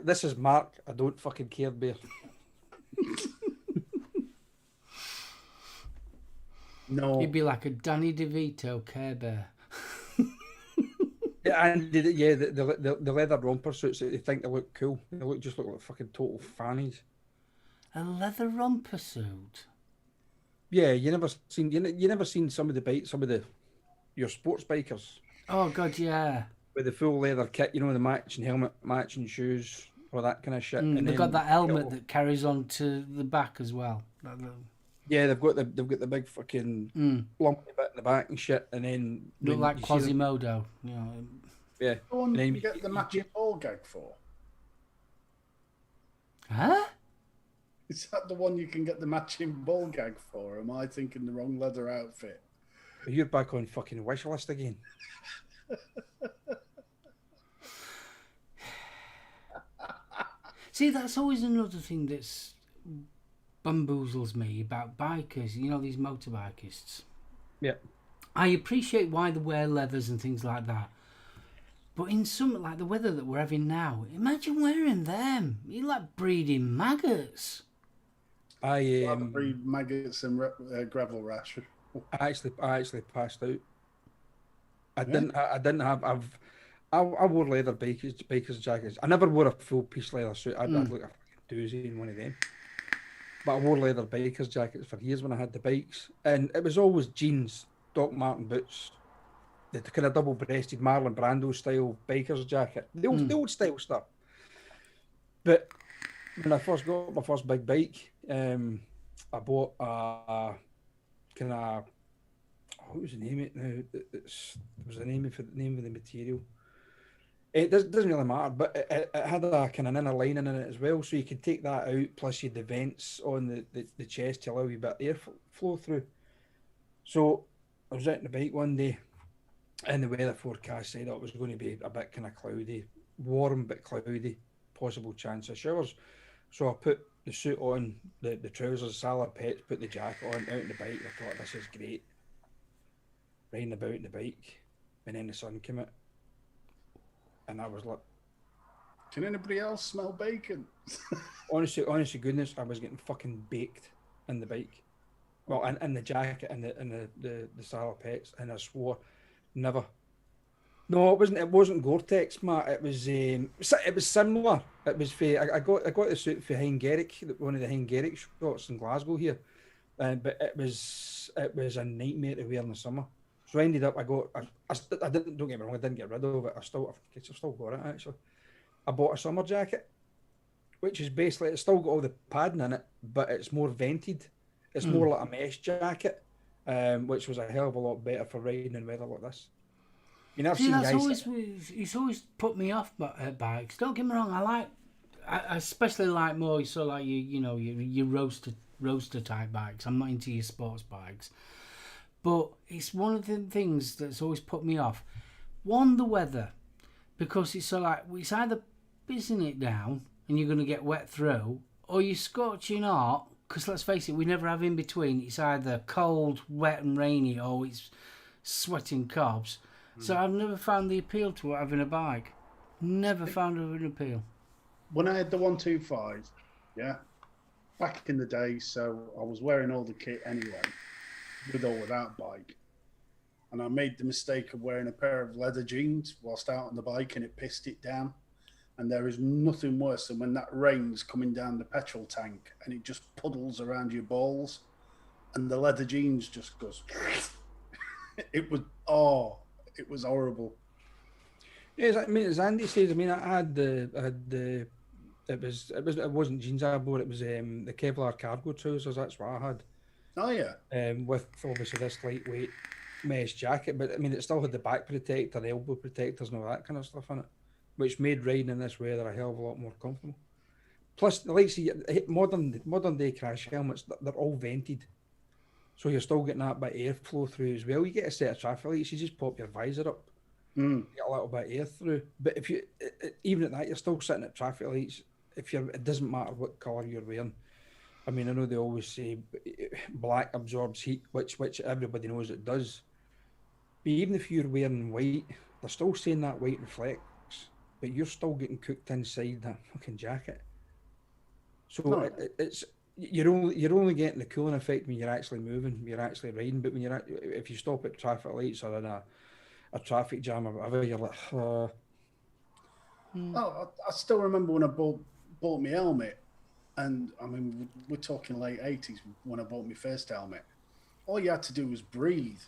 This is Mark. I don't fucking Care Bear. No. He'd be like a Danny DeVito Care Bear. Yeah, and the leather romper suits, they think they look cool. They just look like fucking total fannies. A leather romper suit? Yeah, you never seen some of your sports bikers. Oh god, yeah. With the full leather kit, the matching helmet, matching shoes, all that kind of shit. And they've got that helmet that carries on to the back as well. Yeah, they've got the big fucking lumpy bit in the back and shit, and then look like Quasimodo. Yeah. The one you get the matching ball gag for. Huh? Is that the one you can get the matching ball gag for? Or am I thinking the wrong leather outfit? You're back on fucking wish list again. See, that's always another thing that's bamboozles me about bikers. These motorbikists. Yeah. I appreciate why they wear leathers and things like that. But in something like the weather that we're having now, imagine wearing them. You're like breeding maggots. I Rather breed maggots and gravel rash. I actually passed out. Yeah. I didn't have. I wore leather biker's jackets. I never wore a full piece leather suit. I'd look like a fucking doozy in one of them. But I wore leather biker's jackets for years when I had the bikes, and it was always jeans, Doc Marten boots, the kind of double-breasted Marlon Brando style biker's jacket, the old style stuff. But when I first got my first big bike, I bought a kind of, what was the name of it now? It was the name of the material. It doesn't really matter, but it had a kind of inner lining in it as well, so you could take that out. Plus, you had the vents on the chest to allow a wee bit of air flow through. So I was out on the bike one day, and the weather forecast said it was going to be a bit kind of cloudy, warm but cloudy, possible chance of showers. So I put the suit on, the trousers, salopettes, put the jacket on, out on the bike. I thought, this is great. Riding about on the bike, and then the sun came out. And I was like, Can anybody else smell bacon? honestly, goodness, I was getting fucking baked in the bike. Well, in the jacket and the salopettes, and I swore, never. No, it wasn't Gore-Tex, Matt. It was similar. It was I got the suit for Heingerich, one of the Heingerich shops in Glasgow here, but it was a nightmare to wear in the summer. So I ended up, I didn't, don't get me wrong, I didn't get rid of it. I've still got it actually. I bought a summer jacket, which is basically, it's still got all the padding in it, but it's more vented. It's more like a mesh jacket, which was a hell of a lot better for riding in weather like this. You know, I've See, seen that's guys. it's always put me off bikes. Don't get me wrong, I especially like more so like your roadster type bikes. I'm not into your sports bikes. But it's one of the things that's always put me off. One, the weather, because it's so like it's either pissing it down and you're going to get wet through, or you're scorching hot. Because let's face it, we never have in between. It's either cold, wet, and rainy, or it's sweating cobs. So I've never found the appeal to having a bike. Never found an appeal. When I had the 125, yeah, back in the day, so I was wearing all the kit anyway, with or without bike. And I made the mistake of wearing a pair of leather jeans whilst out on the bike, and it pissed it down. And there is nothing worse than when that rain's coming down the petrol tank and it just puddles around your balls and the leather jeans just goes. It was horrible. Yeah, I mean, as Andy says, I mean, I had the it wasn't jeans I bought, it was the Kevlar cargo trousers. That's what I had. Oh yeah. With obviously this lightweight mesh jacket, but I mean, it still had the back protector, the elbow protectors, and all that kind of stuff in it, which made riding in this weather a hell of a lot more comfortable. Plus, like see, modern day crash helmets, they're all vented, so you're still getting that bit of airflow through as well. You get a set of traffic lights, you just pop your visor up, get a little bit of air through. But if you even at that, you're still sitting at traffic lights. It doesn't matter what colour you're wearing. I mean, I know they always say black absorbs heat, which everybody knows it does. But even if you're wearing white, they're still saying that white reflects, but you're still getting cooked inside that fucking jacket. So it's you're only getting the cooling effect when you're actually moving, you're actually riding. But when if you stop at traffic lights or in a traffic jam or whatever, you're like, Oh, I still remember when I bought my helmet, and I mean we're talking late 80s when I bought my first helmet. All you had to do was breathe.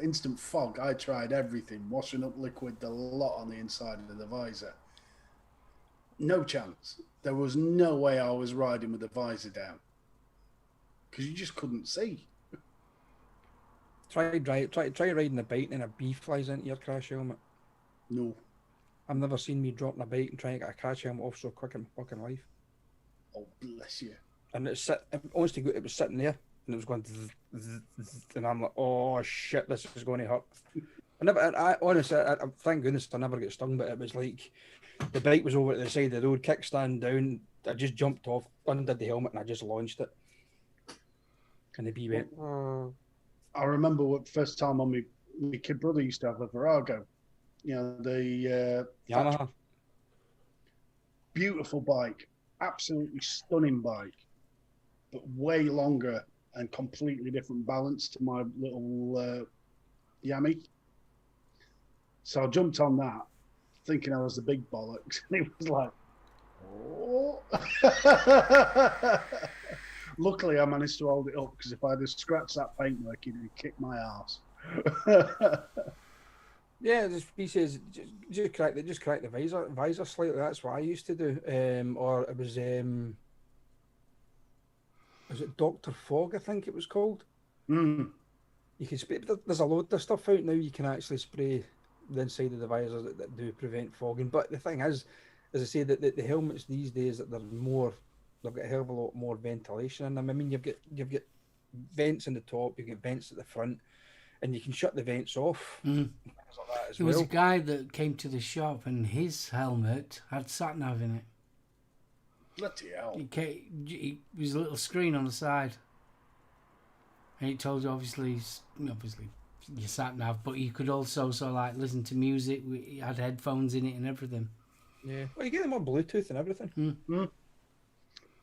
Instant fog. I tried everything, washing up liquid, the lot on the inside of the visor. No chance. There was no way I was riding with the visor down because you just couldn't see. try riding a bike and a bee flies into your crash helmet. No. I've never seen me dropping a bike and trying to get a crash helmet off so quick in my fucking life. Oh, bless you. And it was sitting there and it was going and I'm like, oh shit, this is going to hurt. I honestly, thank goodness I never get stung, but it was like the bike was over at the side of the road, kickstand down. I just jumped off, undid the helmet, and I just launched it. And the bee went. I remember what first time on my kid brother used to have a Virago. You know, the Yamaha. beautiful bike, absolutely stunning bike, but way longer and completely different balance to my little Yami. So I jumped on that, thinking I was the big bollocks, and it was like, oh. Luckily, I managed to hold it up because if I'd have scratched that paintwork, it'd have kicked my ass. Yeah, he says just crack the visor slightly. That's what I used to do. Or it was it Dr. Fog? I think it was called. Mm. You can spray. There's a load of stuff out now. You can actually spray the inside of the visors that do prevent fogging. But the thing is, as I say, that the helmets these days that they've got a hell of a lot more ventilation in them. I mean, you've got vents in the top, you've got vents at the front, and you can shut the vents off. Mm. Things like that as There well. was a guy that came to the shop and his helmet had sat nav in it. Bloody hell. It was a little screen on the side. And it told you obviously your sat nav, but you could also sort of like listen to music. It had headphones in it and everything. Yeah. Well, you get them on Bluetooth and everything. Mm.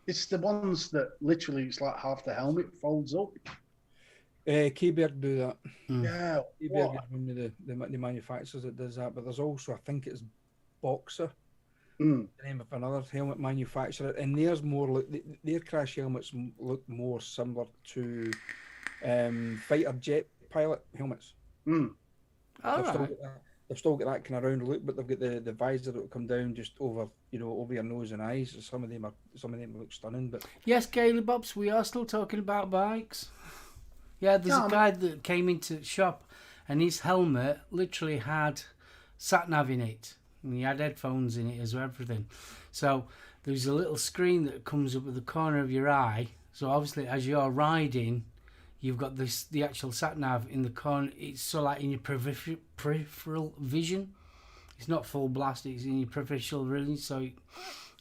It's the ones that literally it's like half the helmet folds up. Keyberg do that. Yeah. Keyberg What? is one of the manufacturers that does that, but there's also, I think it's Boxer, Mm. the name of another helmet manufacturer, and theirs more look, their crash helmets look more similar to fighter jet pilot helmets. Mm. All They've still right. got that. They've still got that kind of round look, but they've got the visor that will come down just over your nose and eyes. Some of them look stunning, but Yes, Gaily Bobs, we are still talking about bikes. Yeah, there's a guy that came into the shop and his helmet literally had sat nav in it. And he had headphones in it as well, everything. So there's a little screen that comes up at the corner of your eye. So obviously as you're riding, you've got the actual sat nav in the corner. It's so like in your peripheral vision. It's not full blast, it's in your peripheral vision. So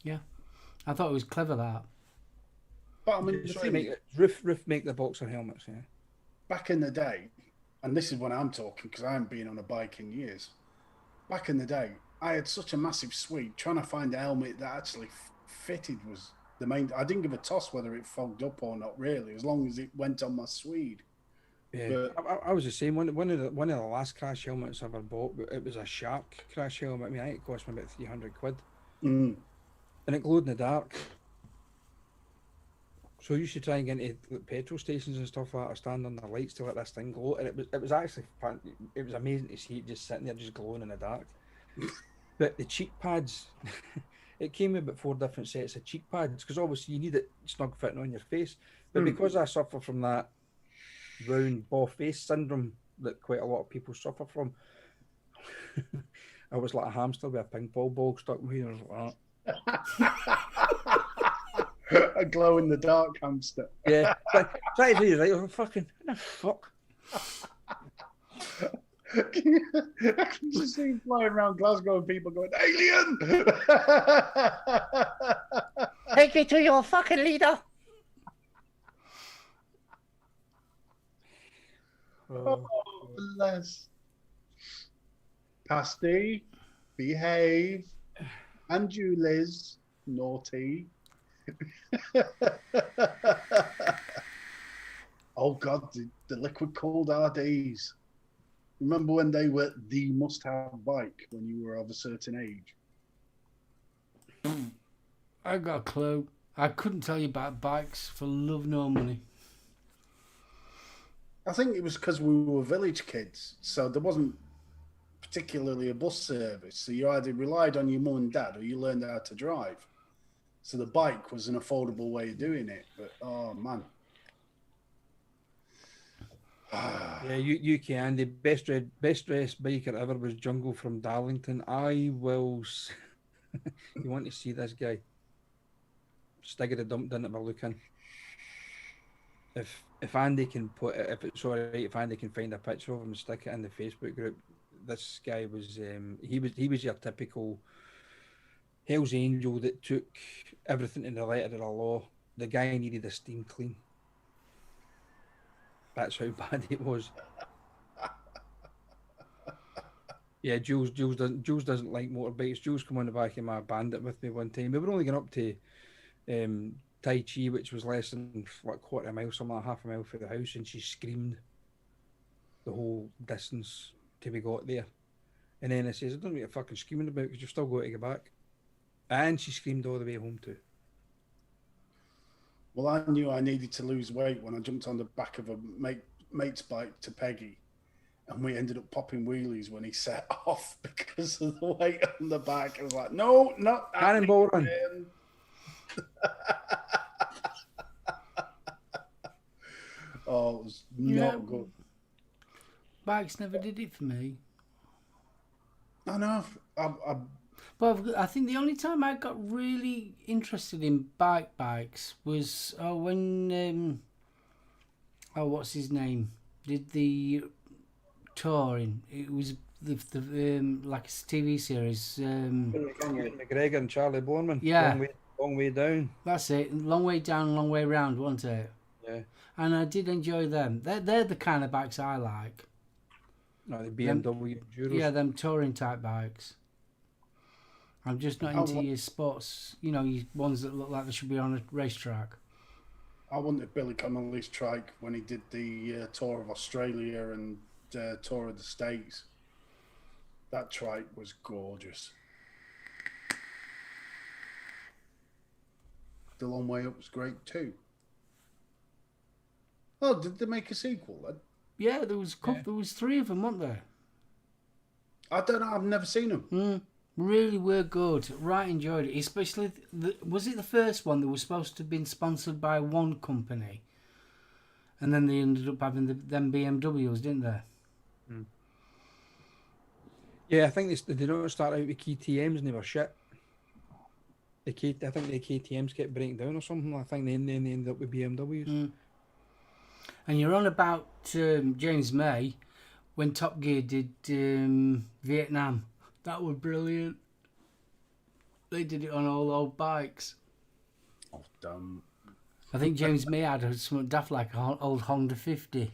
yeah, I thought it was clever that. But I mean, the thing, Roof make the Boxer helmets. Yeah. back in the day, and this is when I'm talking because I haven't been on a bike in years. Back in the day, I had such a massive suite. Trying to find a helmet that actually fitted was the main. I didn't give a toss whether it fogged up or not, really, as long as it went on my suede. Yeah, I was the same. One of the last crash helmets I ever bought, it was a Shark crash helmet. I mean, I think it cost me about £300, Mm. and it glowed in the dark. So you should try and get into petrol stations and stuff like that, or stand on the lights to let this thing glow. And it was actually fun. It was amazing to see it just sitting there, just glowing in the dark. But the cheek pads, it came with about 4 different sets of cheek pads because obviously you need it snug fitting on your face. But because I suffer from that round ball face syndrome that quite a lot of people suffer from, I was like a hamster with a ping pong ball stuck in me. Like A glow in the dark hamster. yeah, try to do right. I'm fucking fuck. I can just see him flying around Glasgow and people going, "Alien!" Take me to your fucking leader. Oh, bless. Pasty, behave. And you, Liz, naughty. Oh, God, the liquid cooled RDs. Remember when they were the must-have bike when you were of a certain age? I got a clue. I couldn't tell you about bikes for love nor money. I think it was because we were village kids, so there wasn't particularly a bus service. So you either relied on your mum and dad or you learned how to drive. So the bike was an affordable way of doing it. But, oh, man. Yeah, you can. The best dressed biker ever was Jungle from Darlington. I will. You want to see this guy? Stigger the dump didn't have a look in. If Andy can put it, if it's all right, if Andy can find a picture of him and stick it in the Facebook group, this guy was he was your typical Hell's Angel that took everything to the letter of the law. The guy needed a steam clean. That's how bad it was. Yeah, Jules doesn't like motorbikes. Jules come on the back of my Bandit with me one time. We were only going up to Tai Chi, which was less than what, quarter of a mile, something like half a mile from the house, and she screamed the whole distance till we got there. And then I says, I don't know what you're fucking screaming about because you've still got to get back. And she screamed all the way home too. Well, I knew I needed to lose weight when I jumped on the back of a mate's bike to Peggy, and we ended up popping wheelies when he set off because of the weight on the back. I was like, no, not Cannonball run. Oh, it was not good. Bikes never did it for me. I know. But I think the only time I got really interested in bikes was when what's his name did the touring. It was the like a TV series. McGregor and Charlie Borman. Yeah, long way down. That's it. Long way down, long way round, wasn't it? Yeah. And I did enjoy them. They're the kind of bikes I like. No, the BMW Enduros. Yeah, them touring type bikes. I'm just not into your sports, your ones that look like they should be on a racetrack. I wanted Billy Connolly's trike when he did the tour of Australia and tour of the States. That trike was gorgeous. The Long Way Up was great too. Oh, did they make a sequel then? Yeah, there was there was 3 of them, weren't there? I don't know. I've never seen them. Really were good. Right, enjoyed it. Especially, was it the first one that was supposed to have been sponsored by one company? And then they ended up having them BMWs, didn't they? Yeah, I think they don't start out with KTMs and they were shit. I think the KTMs kept breaking down or something. I think they ended up with BMWs. And you're on about James May when Top Gear did Vietnam. That was brilliant. They did it on all old bikes. Oh, dumb. I think James May had something daft like an old Honda 50.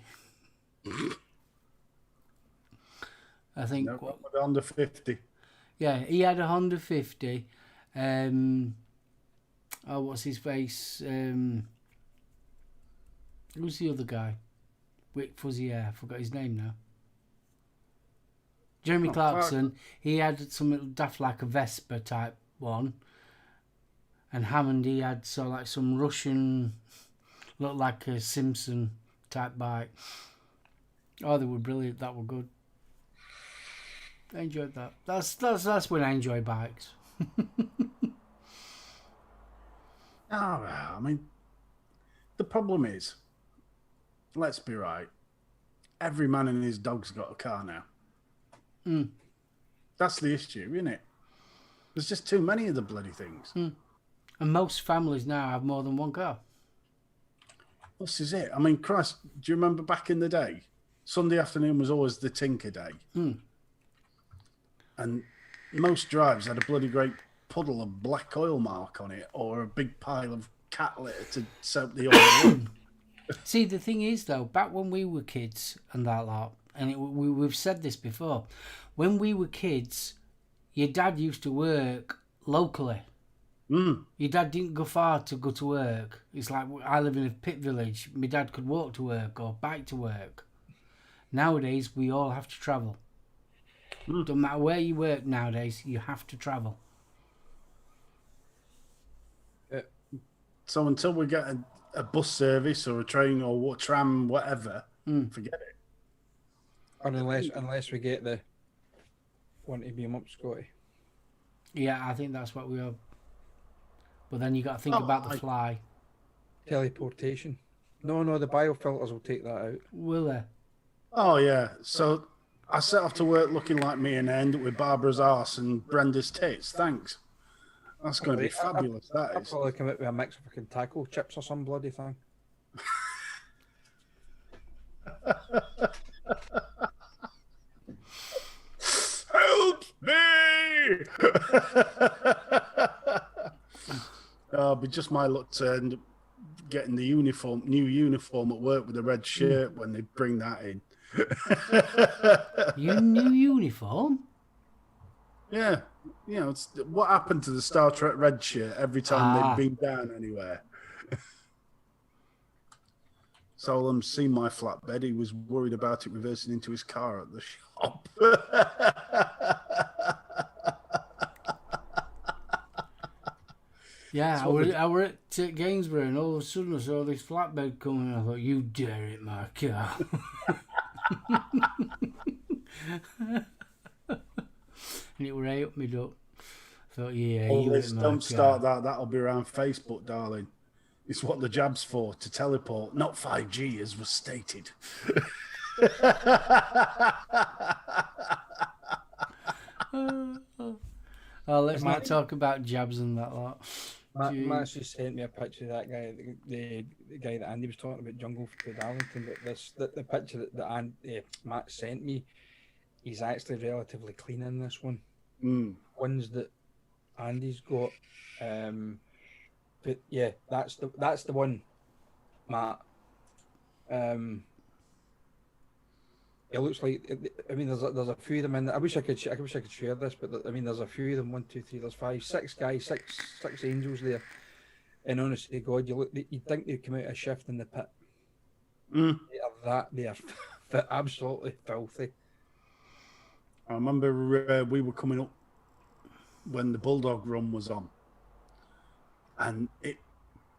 I think. No, under 50. Yeah, he had a Honda 50. What's his face? Who's the other guy? With fuzzy hair. I forgot his name now. Jeremy Clarkson. He had something daft like a Vespa type one. And Hammond, he had some Russian, looked like a Simpson type bike. Oh, they were brilliant. That were good. I enjoyed that. That's when I enjoy bikes. I mean, the problem is, let's be right, every man and his dog's got a car now. That's the issue, isn't it? There's just too many of the bloody things. And most families now have more than one car. This is it. I mean, Christ, do you remember back in the day? Sunday afternoon was always the tinker day. And most drives had a bloody great puddle of black oil mark on it or a big pile of cat litter to soak the oil up. See, the thing is, though, back when we were kids and that lot, and we've said this before, when we were kids, your dad used to work locally. Your dad didn't go far to go to work. It's like, I live in a pit village. My dad could walk to work or bike to work. Nowadays, we all have to travel. Don't matter where you work nowadays, you have to travel. So until we get a bus service or a train or tram, whatever, forget it. And unless we get the one to beam up, Scotty. Yeah, I think that's what we are. But then you got to think about the fly. Teleportation. No, the biofilters will take that out. Will they? Oh, yeah. So I set off to work looking like me and end up with Barbara's arse and Brenda's tits. Thanks. That's going to be fabulous, that I'll is. probably come out with a mix of fucking taco chips or some bloody thing. Help me! It'll be just my luck to end up getting the new uniform at work with a red shirt when they bring that in. Your new uniform? Yeah, it's what happened to the Star Trek red shirt every time they'd been down anywhere. SoulOhm's seen my flatbed. He was worried about it reversing into his car at the shop. Yeah, I were at Gainsborough, and all of a sudden I saw this flatbed coming, and I thought, you dare it, my car. And it were right up me duck. I thought, yeah, All you this, it, my don't car. start that. That'll be around Facebook, darling. It's what the jab's for, to teleport, not 5G as was stated. Oh, let's not talk about jabs and that lot. Matt's just sent me a picture of that guy, the guy that Andy was talking about, Jungle to Darlington. But the picture that Matt sent me, he's actually relatively clean in this one. Ones that Andy's got, but yeah, that's the one, Matt. It looks like. I mean, there's a few of them in. I wish I could share this, but I mean, there's a few of them. 1, 2, 3. There's 5, 6 guys, six angels there. And honestly, God, you'd think they'd come out of shift in the pit. They are absolutely filthy. I remember we were coming up when the Bulldog run was on, and you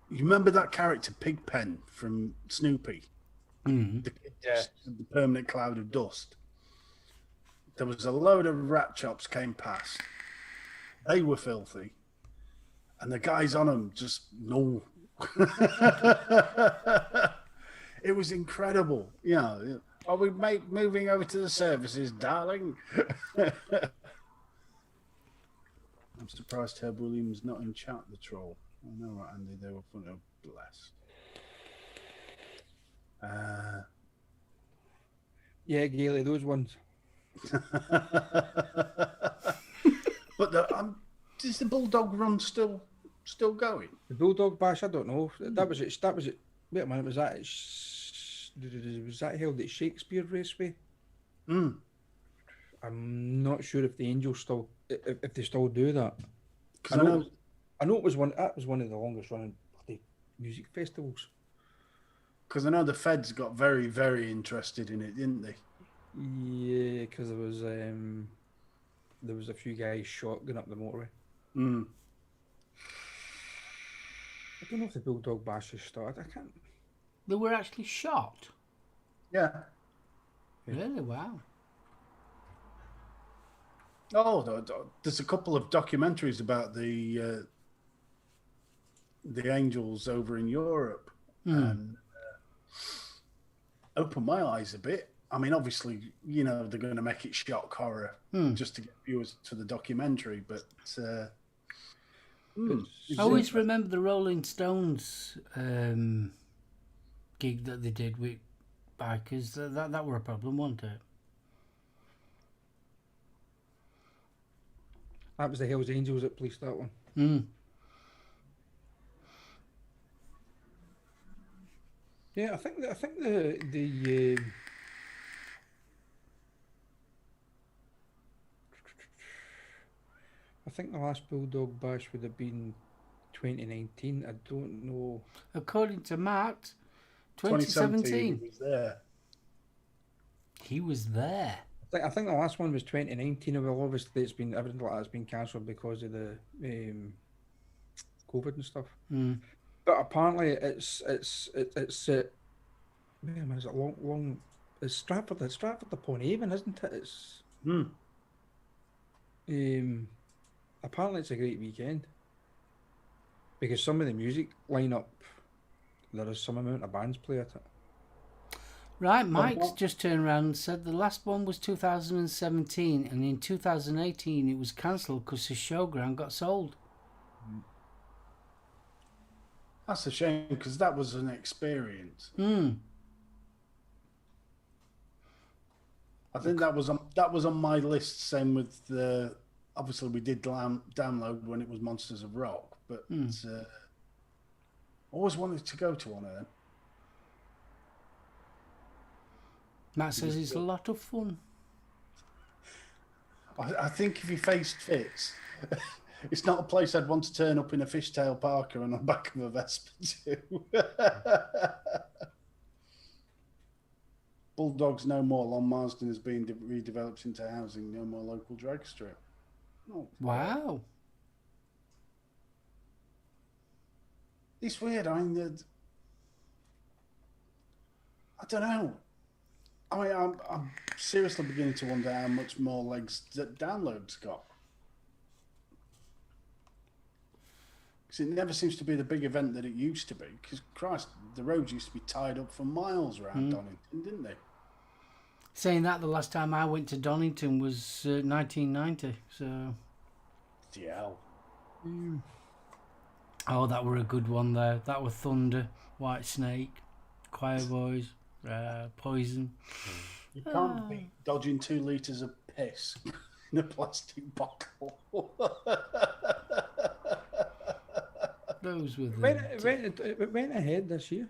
remember that character Pigpen from Snoopy. The permanent cloud of dust. There was a load of rat chops came past. They were filthy, and the guys on them just no. It was incredible. Are we moving over to the services, darling? I'm surprised Herb Williams not in chat. The troll. I know, right, Andy. They were fun. Bless. Yeah, Gailey, those ones. But is the Bulldog run still going? The Bulldog Bash, I don't know. That was it. Wait a minute, was that held at Shakespeare Raceway? I'm not sure if the Angels still, if they still do that. I know it was one. That was one of the longest running music festivals. Because I know the Feds got very, very interested in it, didn't they? Yeah, because there was a few guys shotgun up the motorway. I don't know if the Bulldog Bash has started. I can't. They were actually shot? Yeah. Really? Wow. Oh, there's a couple of documentaries about the Angels over in Europe, and opened my eyes a bit. I mean, obviously, they're going to make it shock horror just to get viewers to the documentary, but I always remember the Rolling Stones gig that they did with bikers. That were a problem, wasn't it? That was the Hells Angels that policed that one. Yeah, I think the I think the last Bulldog Bash would have been 2019. I don't know. According to Matt, 2017. He was there. He was there. I think the last one was 2019. Well, obviously everything like that's been cancelled because of the COVID and stuff. But apparently it's wait a minute, is it long? It's Stratford upon Avon, isn't it? It's apparently it's a great weekend because some of the music lineup, there is some amount of bands play at it. Right, Mike's just turned around and said the last one was 2017, and in 2018 it was cancelled because the showground got sold. That's a shame because that was an experience. I think that was on my list. Same with the. Obviously, we did download when it was Monsters of Rock, but always wanted to go to one of them. Matt says it's a lot of fun. I think if he faced Fitz, it's not a place I'd want to turn up in a fishtail parka and on the back of a Vespa to. Bulldogs no more. Long Marsden is being redeveloped into housing. No more local drag strip. Oh, Wow. it's weird. I mean, I don't know. I mean, I'm seriously beginning to wonder how much more legs that Download's got. Because it never seems to be the big event that it used to be. Because, Christ, the roads used to be tied up for miles around Donington, didn't they? Saying that, the last time I went to Donington was 1990. So. DL. Oh, that were a good one there. That were Thunder, White Snake, Choir Boys, Poison. You can't be dodging 2 litres of piss in a plastic bottle. Those were It went ahead this year.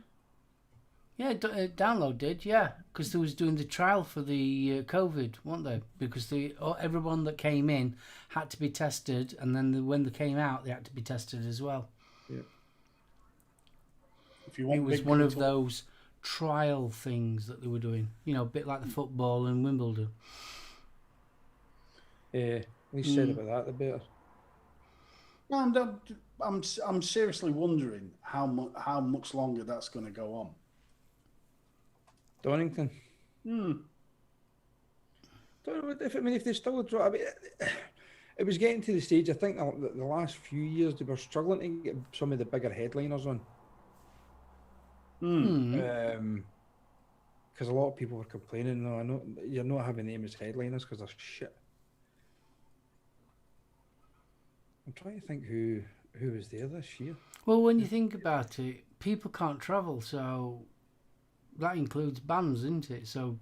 Yeah, Download did, yeah, because they was doing the trial for the COVID, weren't they? Because everyone that came in had to be tested, and then when they came out, they had to be tested as well. Yeah. If you want It was one of those trial things that they were doing, you know, a bit like the football in Wimbledon. Yeah, at least said about that, the better. No, I'm seriously wondering how much longer that's going to go on. Donington. Don't know if they still draw. I mean, it was getting to the stage. I think the last few years they were struggling to get some of the bigger headliners on. Because a lot of people were complaining. No, I know you're not having them as headliners because they're shit. I'm trying to think who was there this year. Well, when you think about it, people can't travel, so that includes bands, isn't it? So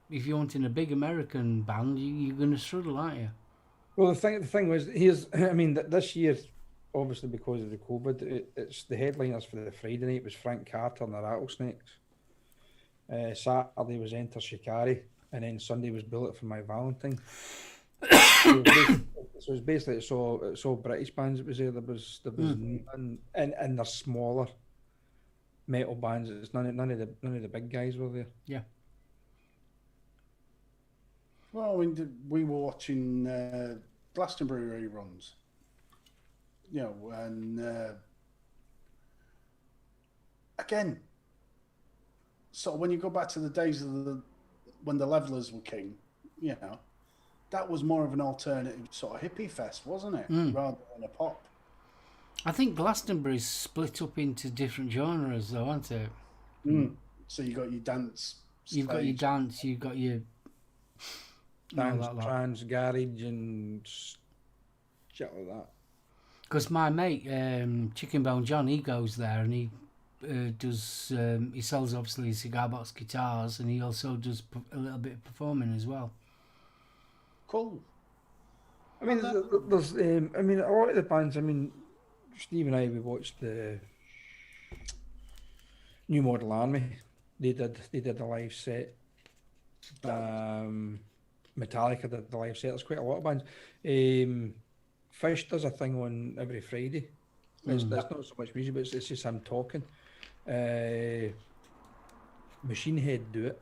if you're wanting a big American band, you're going to struggle, aren't you? Well, the thing was, this year, obviously because of the COVID, it's the headliners for the Friday night was Frank Carter and the Rattlesnakes. Saturday was Enter Shikari, and then Sunday was Bullet for My Valentine. So it's basically it's all British bands. It was there. There was and they're smaller metal bands. It's none of the big guys were there. Yeah. Well, we were watching Glastonbury reruns, you know, and again, so when you go back to the days of when the Levelers were king, you know, that was more of an alternative sort of hippie fest, wasn't it, rather than a pop. I think Glastonbury's split up into different genres, though, aren't it? So you got your dance. You've got your dance. You've got your Dance, trance, garage, and shit like that. Because my mate, Chicken Bone John, he goes there and he does. He sells obviously cigar box guitars, and he also does a little bit of performing as well. Cool. I mean, there's I mean, a lot of the bands. I mean, Steve and I, we watched the New Model Army. They did a live set. Metallica did the live set. There's quite a lot of bands. Fish does a thing on every Friday. It's not so much music, but it's just him talking. Machine Head do it.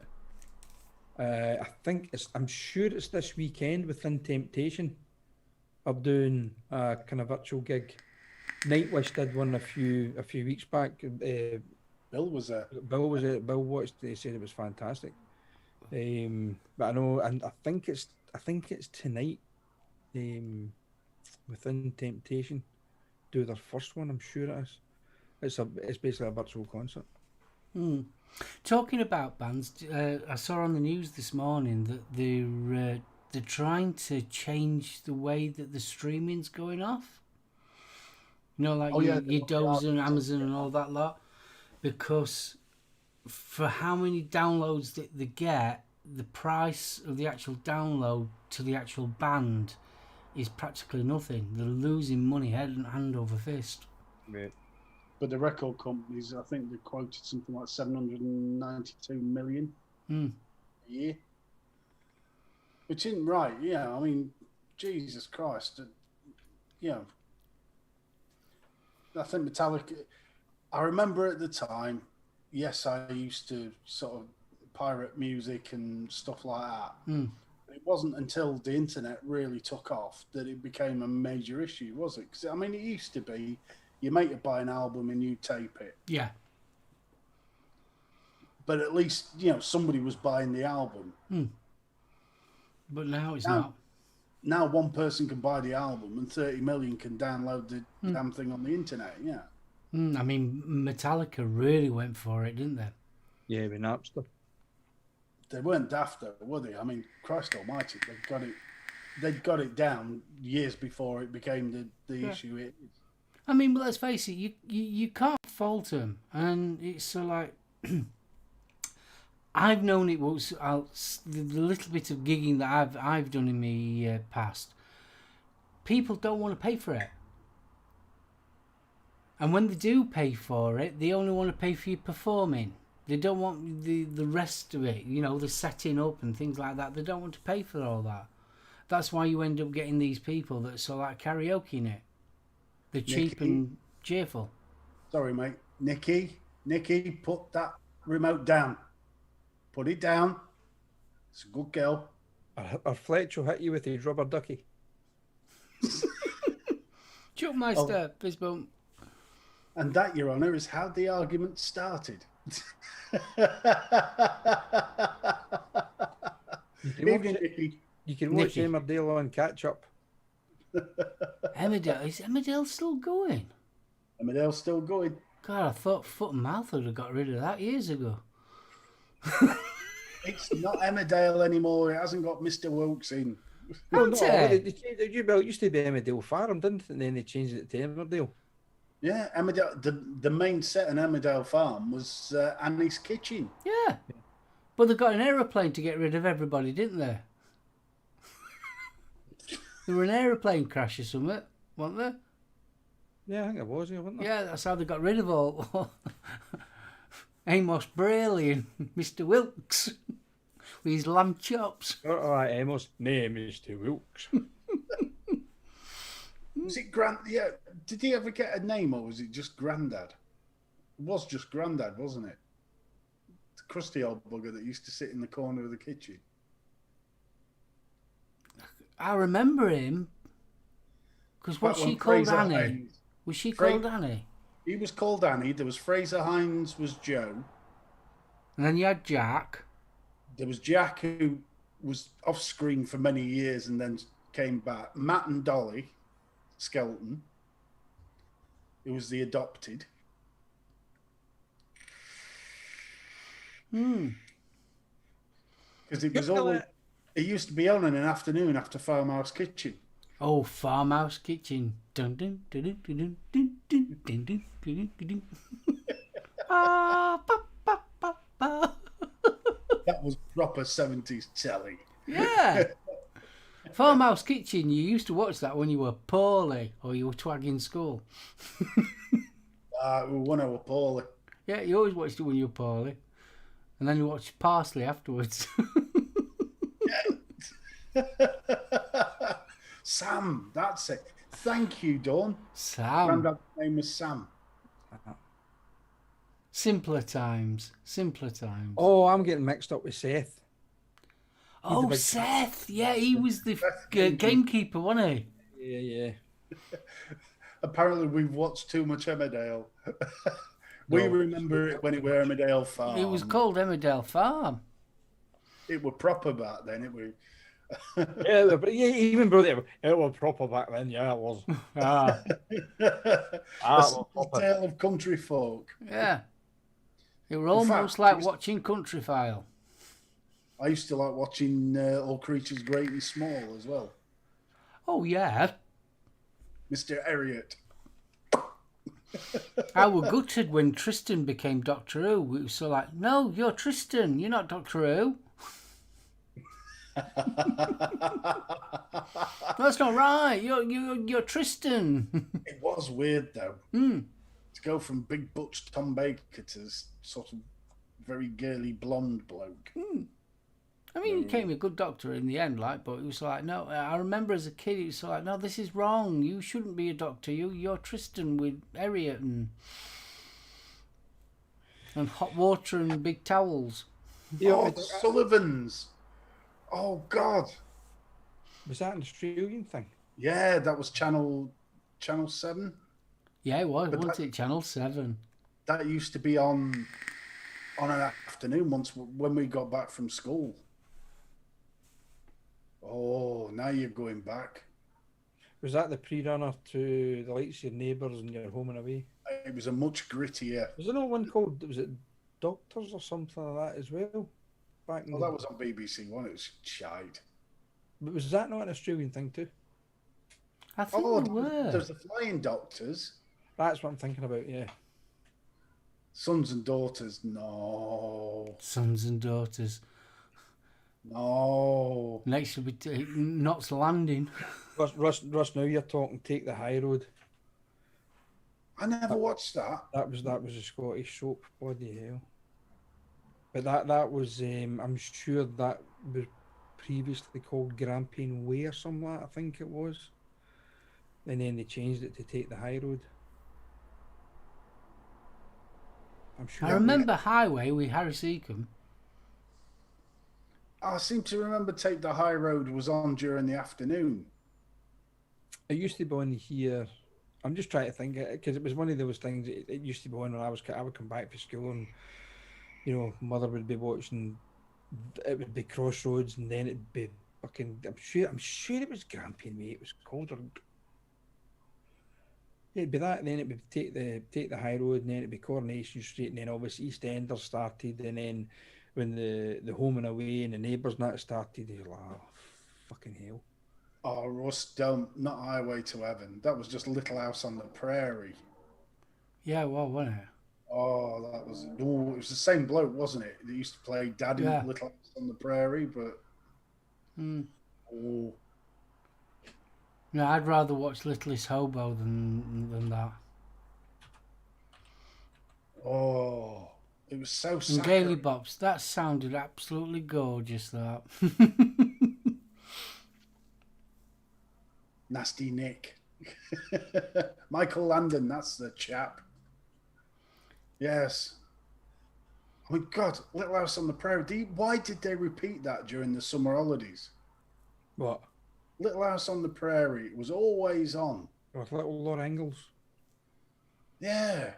I'm sure it's this weekend Within Temptation. I'm doing a kind of virtual gig. Nightwish did one a few weeks back. Bill was there. Bill was there. Bill watched. They said it was fantastic. But I know, and I think it's tonight. Within Temptation do their first one. I'm sure it is. It's basically a virtual concert. Talking about bands, I saw on the news this morning that they're trying to change the way that the streaming's going off. You know, like your Dozer and Amazon and all that lot, because for how many downloads that they get, the price of the actual download to the actual band is practically nothing. They're losing money hand over fist. Right. But the record companies, I think they quoted something like 792 million a year. Which isn't right, yeah. I mean, Jesus Christ. You know, I think Metallica, I remember at the time, yes, I used to sort of pirate music and stuff like that. It wasn't until the internet really took off that it became a major issue, was it? Because, I mean, it used to be your mate would buy an album and you tape it. Yeah. But at least, somebody was buying the album. But now it's not. Now one person can buy the album and 30 million can download the damn thing on the internet, yeah. I mean, Metallica really went for it, didn't they? Yeah, with Napster. They weren't daft though, were they? I mean, Christ almighty, they got it down years before it became the issue it is. I mean, let's face it, you can't fault them. And it's so like... I've known it was the little bit of gigging that I've done in the past. People don't want to pay for it, and when they do pay for it, they only want to pay for you performing. They don't want the rest of it, the setting up and things like that. They don't want to pay for all that. That's why you end up getting these people that sort of like karaokeing it. They're cheap and cheerful. Sorry, mate. Nikki, put that remote down. Put it down. It's a good girl. Or Fletch will hit you with his rubber ducky. Chuckmeister, fist bump. And that, Your Honour, is how the argument started. You can watch Emmerdale on catch up. Emmerdale, is Emmerdale still going? Emmerdale's still going. God, I thought Foot and Mouth would have got rid of that years ago. It's not Emmerdale anymore. It hasn't got Mr. Wilkes in. No, it used to be Emmerdale Farm, didn't it? And then they changed it to Emmerdale. Yeah, Emmerdale. The main set in Emmerdale Farm was Annie's Kitchen. Yeah, but they got an aeroplane to get rid of everybody, didn't they? There were an aeroplane crash or something, weren't there? Yeah, I think it was, wasn't it? Yeah, that's how they got rid of all Amos Brayley and Mr. Wilkes with his lamb chops. All right, Amos. Name Mr. Wilkes. Was it Yeah. Did he ever get a name, or was it just Grandad? It was just Grandad, wasn't it? The crusty old bugger that used to sit in the corner of the kitchen. I remember him because what's she called, Annie? Was she called Annie? He was called Annie. There was Fraser Hines was Joe. And then you had Jack. There was Jack, who was off screen for many years and then came back. Matt and Dolly Skelton, who was the adopted. Because it was always... It used to be on in an afternoon after Farmhouse Kitchen. Oh, Farmhouse Kitchen. Dun dun dun dun dun dun dun dun dun dun dun. That was proper 70s telly. Yeah. Farmhouse Kitchen, you used to watch that when you were poorly or you were twagging school. When I was poorly. Yeah, you always watched it when you were poorly. And then you watched Parsley afterwards. Sam, that's it. Thank you, Dawn. Sam. Granddad's name was Sam. Simpler times. Oh, I'm getting mixed up with Seth. Oh, Seth. Yeah, he was the gamekeeper, wasn't he? Yeah. Apparently, we've watched too much Emmerdale. We remember it when it were Emmerdale Farm. It was called Emmerdale Farm. It were proper back then. It were. Yeah, but even brother, it was proper back then. Yeah, it was. A tale of country folk. Yeah. It was almost like watching Country File. I used to like watching All Creatures Great and Small as well. Oh, yeah. Mr. Elliot. I was gutted when Tristan became Doctor Who. It was so like, no, you're Tristan. You're not Doctor Who. That's not right. You're Tristan. It was weird though. To go from big butch Tom Baker to this sort of very girly blonde bloke. I mean, he became a good doctor in the end, like, but it was like, no, I remember as a kid, it was like, no, this is wrong. You shouldn't be a doctor. You're Tristan with Harriet and hot water and big towels. Oh, the Sullivans. Oh, God. Was that an Australian thing? Yeah, that was Channel 7. Yeah, it was, But wasn't it? Channel 7. That used to be on an afternoon once when we got back from school. Oh, now you're going back. Was that the pre-runner to the likes of your Neighbours and your Home and Away? It was a much grittier. Was there no one called, was it Doctors or something like that as well? Back in Well, that was on BBC One. It was shite. But was that not an Australian thing too? I think Oh, they were. there's the Flying Doctors. That's what I'm thinking about, yeah. Sons and Daughters. No. Sons and Daughters. No. Next will be Knots Landing. Russ, now you're talking Take the High Road. I never watched that. That was a Scottish soap, bloody hell. But that was, I'm sure that was previously called Grampian Way or something like that, I think it was. And then they changed it to Take the High Road. I'm sure. I remember Highway with Harry Seacombe. I seem to remember Take the High Road was on during the afternoon. It used to be on here. I'm just trying to think, because it was one of those things. It used to be on when I would come back from school and, you know, mother would be watching. It would be Crossroads, and then it'd be fucking. I'm sure it was Grampian Way. It was called. Or, it'd be that, and then it would take the High Road, and then it'd be Coronation Street, and then obviously EastEnders started, and then when the Home and Away and the Neighbours and that started, you're like, oh, fucking hell. Oh, Russ, don't, not Highway to Heaven. That was just Little House on the Prairie. Yeah, well, wasn't it? Oh, that was, no, it was the same bloke, wasn't it? That used to play Dad in Yeah. Little House on the Prairie, but oh, No, I'd rather watch Littlest Hobo than that. oh, it was so And sad. Gaily Bops, that sounded absolutely gorgeous, that. Nasty Nick. Michael Landon, that's the chap. Yes. Oh my God, Little House on the Prairie. Why did they repeat that during the summer holidays? What? Little House on the Prairie. It was always on. With little Lord Ingalls. Yeah.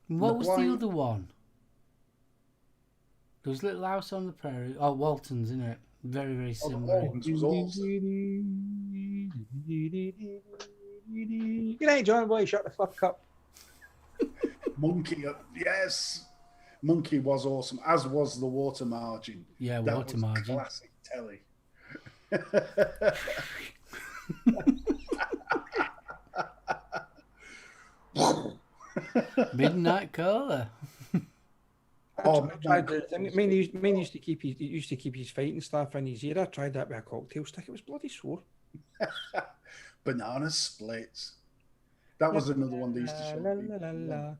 What was the blind- other one? There was Little House on the Prairie. Oh, Walton's, isn't it? Very, very Oh, the similar. Waltons was awesome. Good night, John Boy. Shut the fuck up. Monkey, yes. Monkey was awesome, as was the Water Margin. Yeah, That Water was Margin. classic telly. Midnight Caller. Oh, Mine used to keep his fighting stuff in his ear. I tried that with a cocktail stick. It was bloody sore. Banana Splits. That was another one they used to show La, people. la, la, la.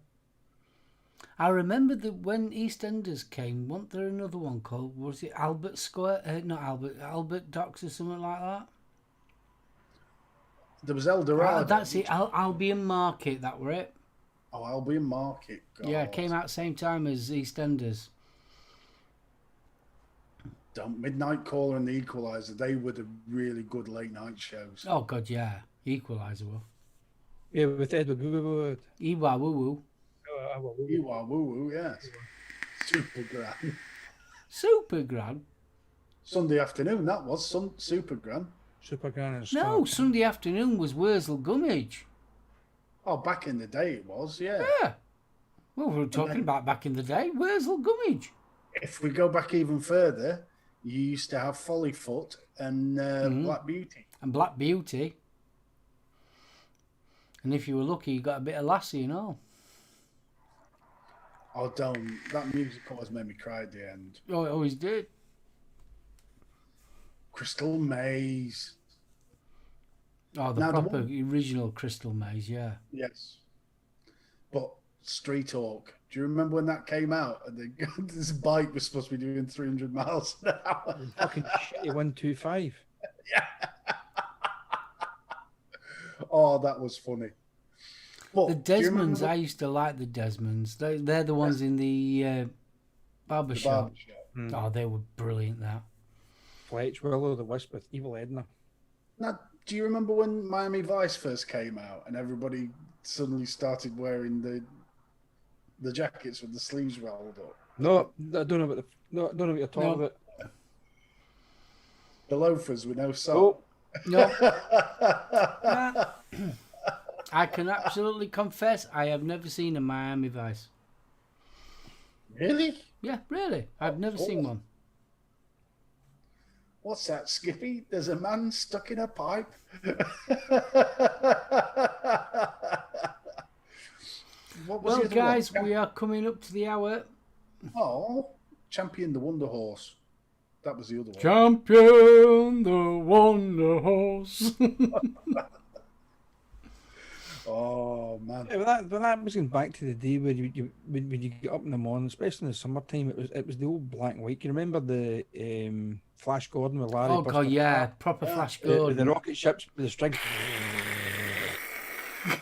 I remember that when EastEnders came, wasn't there another one called, was it Albert Square? Not Albert, Albert Docks or something like that? There was Eldorado. That's it, Albion Market, that were it. Oh, Albion Market. God. Yeah, it came out same time as EastEnders. Midnight Caller and The Equalizer, they were the really good late night shows. Oh, God, yeah. Equalizer will. Yeah, with Edward Wood. Ewa Woo Woo. You are woo woo, yes. Super Grand. Super Gran. Sunday afternoon, that was Super Grand. Super Gran and No, Scott. Sunday afternoon was Wurzel Gummidge. Oh, back in the day it was, yeah. Yeah. Well, we were talking about back in the day. Wurzel Gummidge. If we go back even further, you used to have Follyfoot and Black Beauty. And Black Beauty. And if you were lucky, you got a bit of Lassie, you know. Oh, don't. That music always made me cry at the end. Oh, it always did. Crystal Maze. Oh, the Now, proper original Crystal Maze, yeah. Yes. But Street Hawk, Do you remember when that came out? And this bike was supposed to be doing 300 miles an hour. Fucking shitty 125. Oh, that was funny. But, The do you remember Desmonds, I used to like the Desmonds. They're the ones in the barber the shop. barber shop? Oh, they were brilliant, that. Fletch, Will the Wisp with Evil Edna. Now, do you remember when Miami Vice first came out and everybody suddenly started wearing the jackets with the sleeves rolled up? No, I don't know what I don't know what you're talking about. The loafers with no Oh, sock. No. Nah. I can absolutely confess I have never seen a Miami Vice. Really? Yeah, really. I've never seen one. What's that, Skippy? There's a man stuck in a pipe. What was Well, the other guys, one? we are coming up to the hour. Oh, Champion the Wonder Horse. That was the other one. Champion the Wonder Horse. Oh man. yeah, but that was going back to the day where when you get up in the morning, especially in the summertime, it was the old black and white. Can you remember the Flash Gordon with Larry? Oh, God, yeah. Proper Flash Gordon. With the rocket ships with the strings.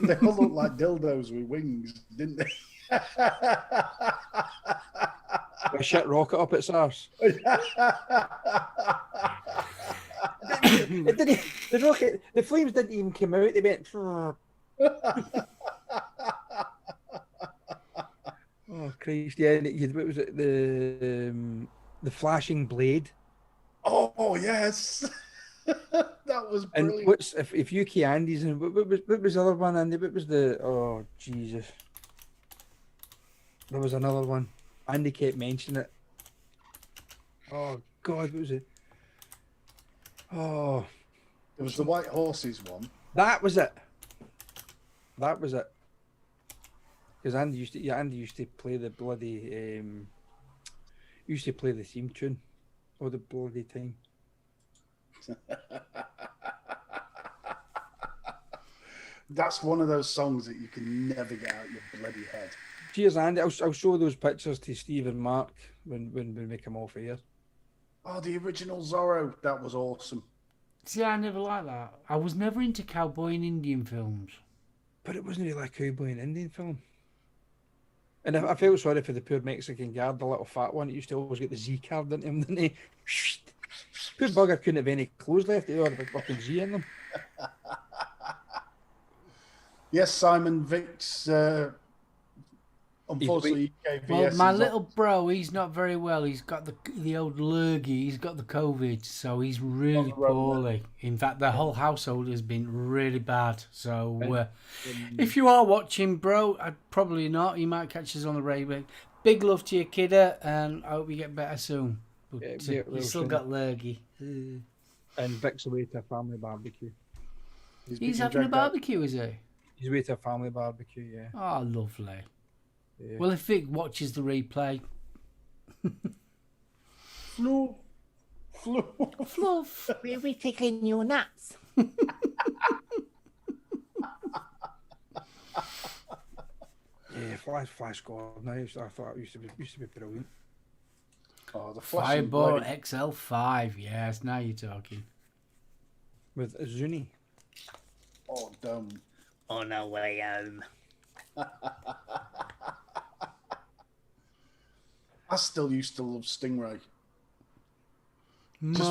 They all looked like dildos with wings, didn't they? With a shit rocket up its arse. The rocket, the flames didn't even come out. They went. Oh Christ! Yeah, and what was it? The flashing blade. Oh yes, that was And brilliant. what's if UK Andy's and what was the other one, Andy? What was the oh Jesus? There was another one. Andy kept mentioning it. Oh God, what was it? Oh, It was the White Horses one. that was it. That was it. Because Andy used to play the bloody used to play the theme tune all the bloody time. That's one of those songs that you can never get out your bloody head. Cheers, Andy. I'll show those pictures to Steve and Mark when we come off here. Oh, the original Zorro. That was awesome. See, I never liked that. I was never into cowboy and Indian films. But it wasn't really a cowboy and Indian film. And I felt sorry for the poor Mexican guard, the little fat one. He used to always get the Z card into him, didn't he? Poor bugger couldn't have any clothes left. He had a big fucking Z in them. Yes, Simon Vic's. Unfortunately, Well, my little bro, he's not very well. He's got the old lurgy. He's got the COVID, so he's really poorly. In fact, the whole household has been really bad. So, if you are watching, bro, probably not. You might catch us on the radio. Big love to your kidder, and I hope you get better soon. But Yeah, you still got lurgy. And Vic's away to a family barbecue. He's having a barbecue, is he? He's away to a family barbecue, yeah. Oh, lovely. Yeah. Well, if Vic watches the replay, Fluff, we'll be tickling your nuts. Yeah, Flash Gordon. I thought it used to be brilliant. Oh, the flashing Fireball blade. XL5. Yes, now you're talking. With Zuni. Oh, dumb. On our way home. I still used to love Stingray. Maria.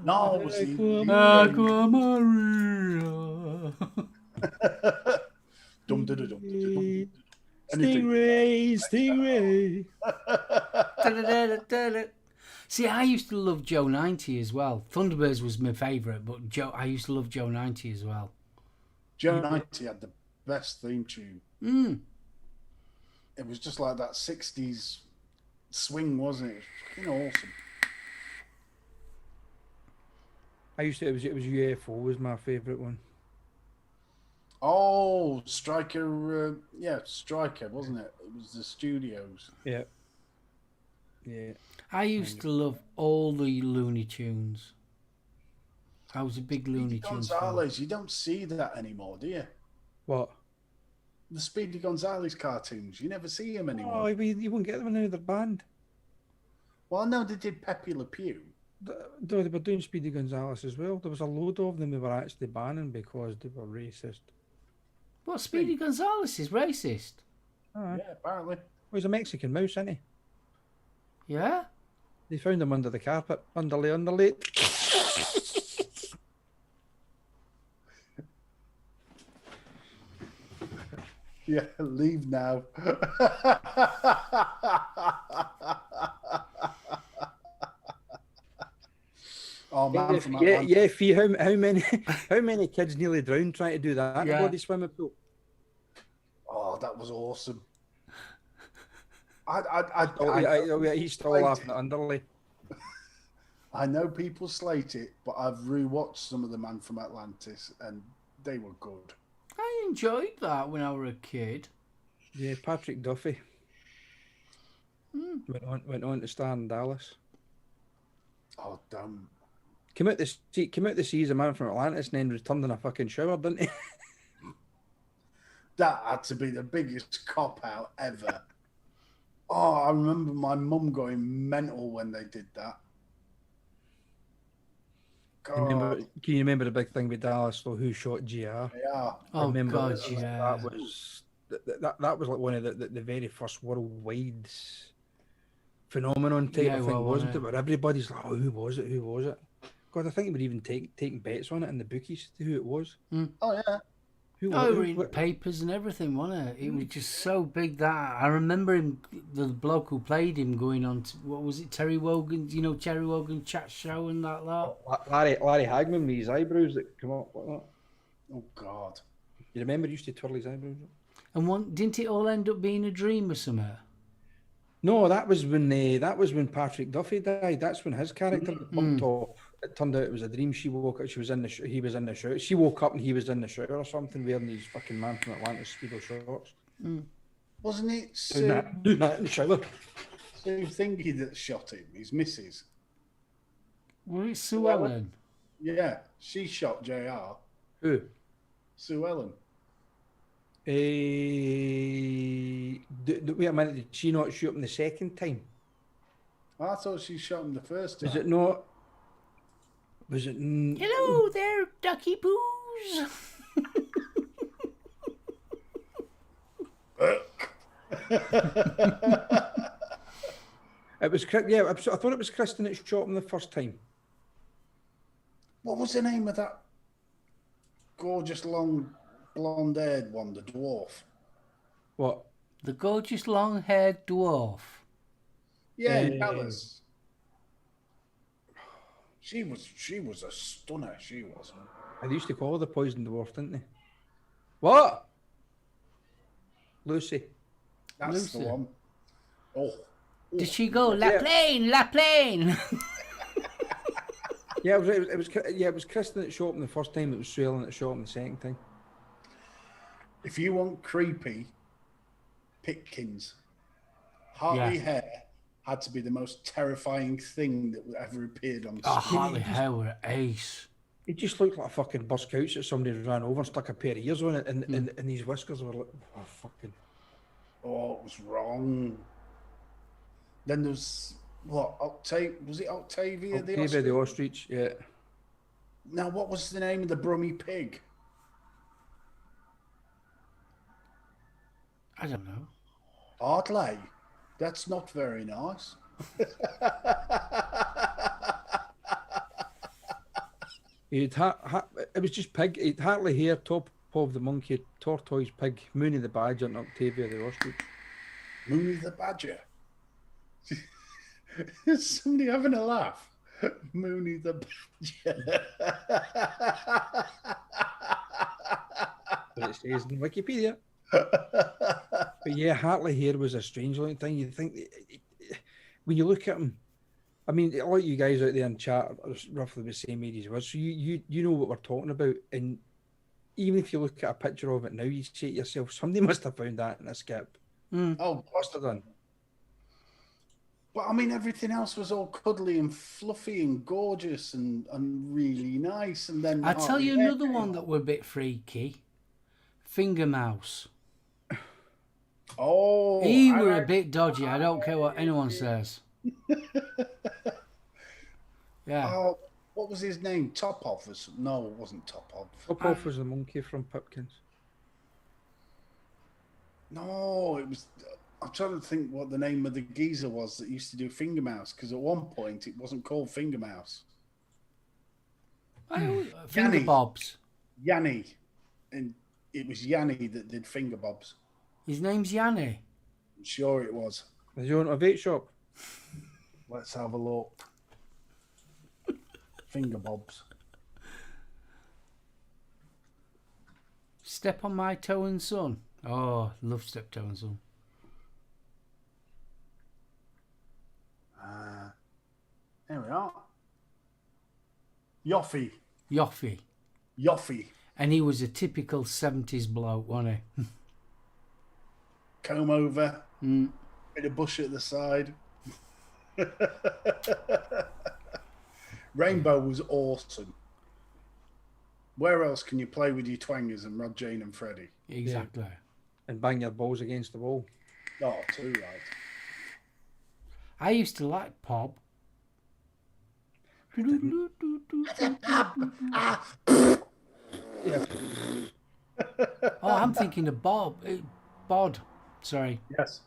No, it was the Aqua Maria. dum dum dum dum. Stingray. See, I used to love Joe 90 as well. Thunderbirds was my favourite, but I used to love Joe 90 as well. Joe 90 had the best theme tune. It was just like that 60s swing, wasn't it? It was fucking awesome. It was UFO was my favourite one. Oh, Striker, Striker, wasn't it? It was the studios. Yeah. Yeah. I used to love all the Looney Tunes. I was a big Looney Tunes fan. Gonzalez, you don't see that anymore, do you? What? The Speedy Gonzales cartoons. You never see him anymore. Oh, you won't get them now. They're banned. Well, I know they did Pepe Le Pew. They were doing Speedy Gonzales as well. There was a load of them we were actually banning because they were racist. What, Speedy Gonzales is racist? Aye. Yeah, apparently. Well, he's a Mexican mouse, isn't he? Yeah? They found him under the carpet, underlay. Yeah, leave now. Oh man, from Yeah. Fee, how many how many kids nearly drowned trying to do that in Yeah. a bloody swimming pool? Oh, that was awesome. He's still laughing at underlay. I know people slate it, but I've rewatched some of the Man from Atlantis, and they were good. I enjoyed that when I was a kid. Yeah, Patrick Duffy went on to star in Dallas. Oh damn! Came out the sea as a Man from Atlantis, and then returned in a fucking shower, didn't he? That had to be the biggest cop out ever. Oh, I remember my mum going mental when they did that. God, Can you remember the big thing with Dallas, though? Who shot GR? yeah. Oh, God, that, yeah. that was like one of the very first worldwide phenomenon type of thing, wasn't it? Where everybody's like, oh, who was it? God, I think they were even taking bets on it in the bookies to who it was. Oh yeah. Who Oh, was in papers and everything, wasn't it? It was just so big that I remember him, the bloke who played him, going on to, what was it, Terry Wogan, Terry Wogan chat show and that lot. Larry Hagman with his eyebrows that come up like that. Oh God. You remember he used to twirl his eyebrows? And didn't it all end up being a dream or something? No, that was when Patrick Duffy died. That's when his character bumped off. It turned out it was a dream. She woke up. He was in the shower. She woke up and he was in the shower or something, wearing these fucking Man from Atlantis Speedo shorts. Wasn't it Doing that in the shower. Sue Thingy that shot him? His missus. Was it Sue Ellen? Yeah, she shot JR. Who? Sue Ellen. Wait a minute. Did she not shoot him the second time? I thought she shot him the first time. Was it not? Was it? Hello there, ducky poos. It was. Yeah, I thought it was Kristen that shot him the first time. What was the name of that gorgeous long blonde-haired one, the dwarf? What? The gorgeous long-haired dwarf. Yeah, in Dallas. She was a stunner. She was. They used to call her the poison dwarf, didn't they? What? Lucy. That's Lucy. the one. Oh. Did she go, La Plaine, La Plaine? Yeah, it was Kristen that shot him the first time. It was Sue Ellen that shot him the second time. If you want creepy, Pitkins. Hartley Hare had to be the most terrifying thing that ever appeared on Oh, screen. Hartley Hare were ace. He just looked like a fucking bus couch that somebody ran over and stuck a pair of ears on it, and these whiskers were like, oh, fucking. Oh, it was wrong. Then there's what? Was it Octavia the Octavia the Ostrich? Ostrich, yeah. Now, what was the name of the Brummy pig? I don't know. Hartley. That's not very nice. It was just pig. It Hartley Hare, Top of the Monkey, Tortoise Pig, Mooney the Badger, and Octavia the Ostrich. Mooney the Badger. Is somebody having a laugh? Mooney the Badger. But it says in Wikipedia. But yeah, Hartley Hare was a strange looking thing. You think when you look at him, I mean, a lot of you guys out there in chat are roughly the same age as us, so you know what we're talking about. And even if you look at a picture of it now, you say to yourself, somebody must have found that in a skip. Oh, Must have done. but I mean, everything else was all cuddly and fluffy and gorgeous and really nice. And then I tell you another one that were a bit freaky. Finger Mouse. Oh, He I were a like- bit dodgy. I don't care what anyone says. Yeah. Oh, what was his name? Topov? No, it wasn't Topov. Popoff was the monkey from Pipkins. No, it was. I'm trying to think what the name of the geezer was that used to do Finger Mouse, because at one point it wasn't called Finger Mouse. Finger Yanni. Bobs. Yanni. And it was Yanni that did Finger Bobs. His name's Yanni. I'm sure it was. Is he on a vape shop? Let's have a look. Finger Bobs. Step on My Toe and Son. Oh, love Step Toe and Son. There we are. Yoffie. Yoffie. Yoffie. And he was a typical 70s bloke, wasn't he? Comb over. Mm. Bit of bush at the side. Rainbow was awesome. Where else can you play with your twangers and Rod, Jane and Freddie? Exactly. And bang your balls against the wall. Oh, too right. I used to like Pop. Yeah. Oh, I'm thinking of Bob. Bod. Sorry. Yes.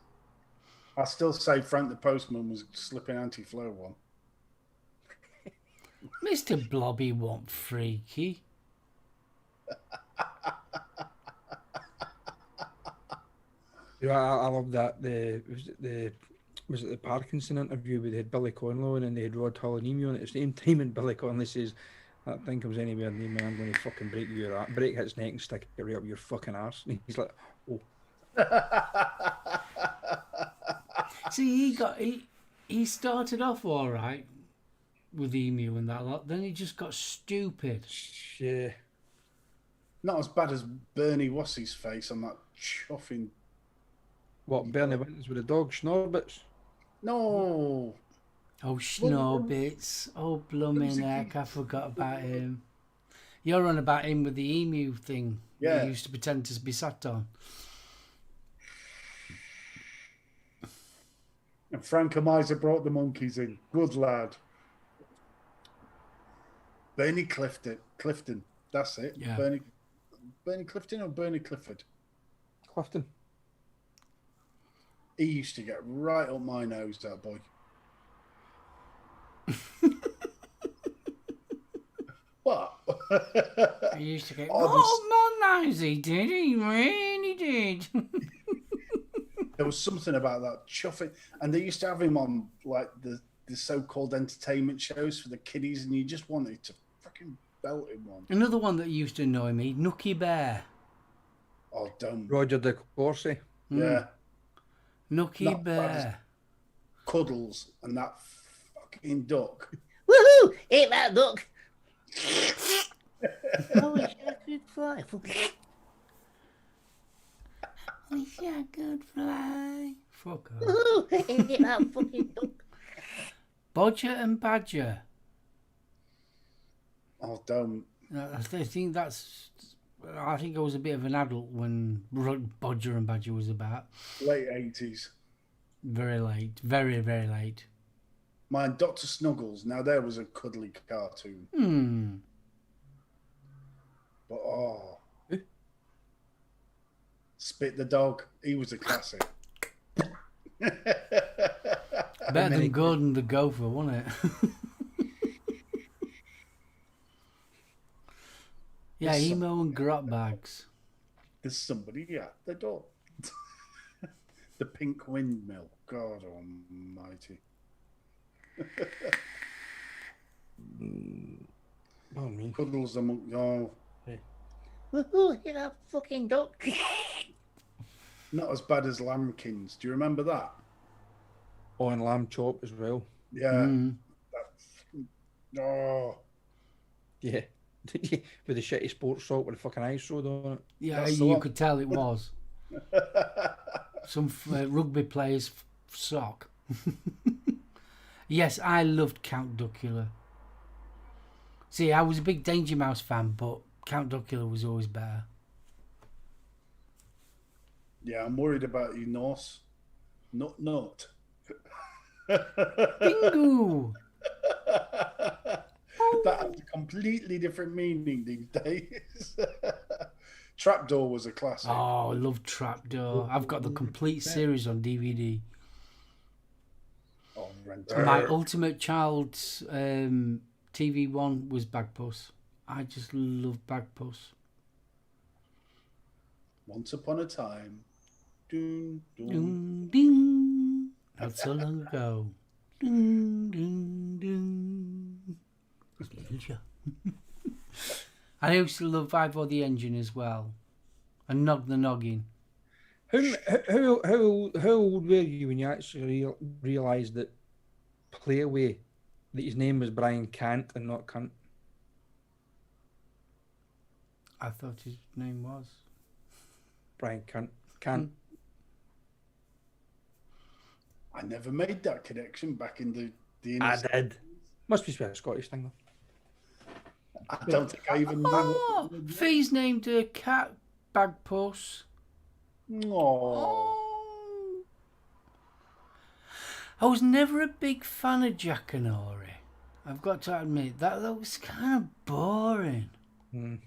I still say Frank the Postman was slipping anti-flow one. Mr. Blobby wasn't freaky. Yeah, I love that. Was it the Parkinson interview where they had Billy Conlow and then they had Rod Hull and Emu on at the same time, and Billy Conley says, "That thing comes anywhere near me, I'm going to fucking break his neck and stick it right up your fucking arse." And he's like, "Oh." See, he started off all right with Emu and that lot. Then he just got stupid. Yeah. Not as bad as Bernie Wassey's face on that chuffing. What, Bernie Winters with the dog, Schnorbits? No. Oh, Schnorbits. Oh, blooming heck, I forgot about him. You're on about him with the emu thing. Yeah. He used to pretend to be sat on. And Frank Amiza brought the monkeys in. Good lad. Bernie Clifton. That's it. Yeah. Bernie Clifton or Bernie Clifford? Clifton. He used to get right up my nose, that boy. What? He used to get, Oh, my nosy, did he? Really did. There was something about that chuffing. And they used to have him on like the so-called entertainment shows for the kiddies, and you just wanted to fucking belt him one. Another one that used to annoy me, Nookie Bear. Oh, don't. Roger de Courcy. Yeah. Nookie Not bad as- Bear. Cuddles and that fucking duck. Woohoo! Eat that duck. I wish I could fly. Wish I could fly. Fuck off. Woohoo! Eat that fucking duck. Bodger and Badger. Oh, don't. I think that's. I think I was a bit of an adult when Bodger and Badger was about. Late 80s. Very late. Very, very late. Mine, Dr. Snuggles. Now, there was a cuddly cartoon. Hmm. But, oh. Spit the Dog. He was a classic. Better than Gordon the Gopher, wasn't it? Yeah, There's emo and grot bags. There's somebody at the door. The Pink Windmill. God almighty. Oh, me. Cuddles the monk. Oh, Woohoo! Eat that fucking duck. not as bad as Lambkins. Do you remember that? Oh, and Lamb Chop as well. Yeah. Mm. Oh, Yeah. With the shitty sports salt with the fucking ice road on it. Yeah, That's the you one. could tell it was. Some rugby player's sock. Yes, I loved Count Duckula. See, I was a big Danger Mouse fan, but Count Duckula was always better. Yeah, I'm worried about you, Norse. Not. Bingo! That has a completely different meaning these days. Trapdoor was a classic. Oh, I love Trapdoor. I've got the complete series on DVD. Oh, My ultimate child's TV one was Bagpuss. I just love Bagpuss. Once upon a time. Doom, doom. Ding, ding. Not so long ago. Ding, ding, ding. I used to love Ivor the Engine as well. And Nog the Noggin. How old were you when you actually realised that Playaway, that his name was Brian Cant and not Cunt? I thought his name was. Brian Cant. I never made that connection back in the I did. Must be a Scottish thing though. I don't think I even knew. Oh, Fee's named a cat Bagpuss. Oh, I was never a big fan of Jack and Ori. I've got to admit that was kind of boring. I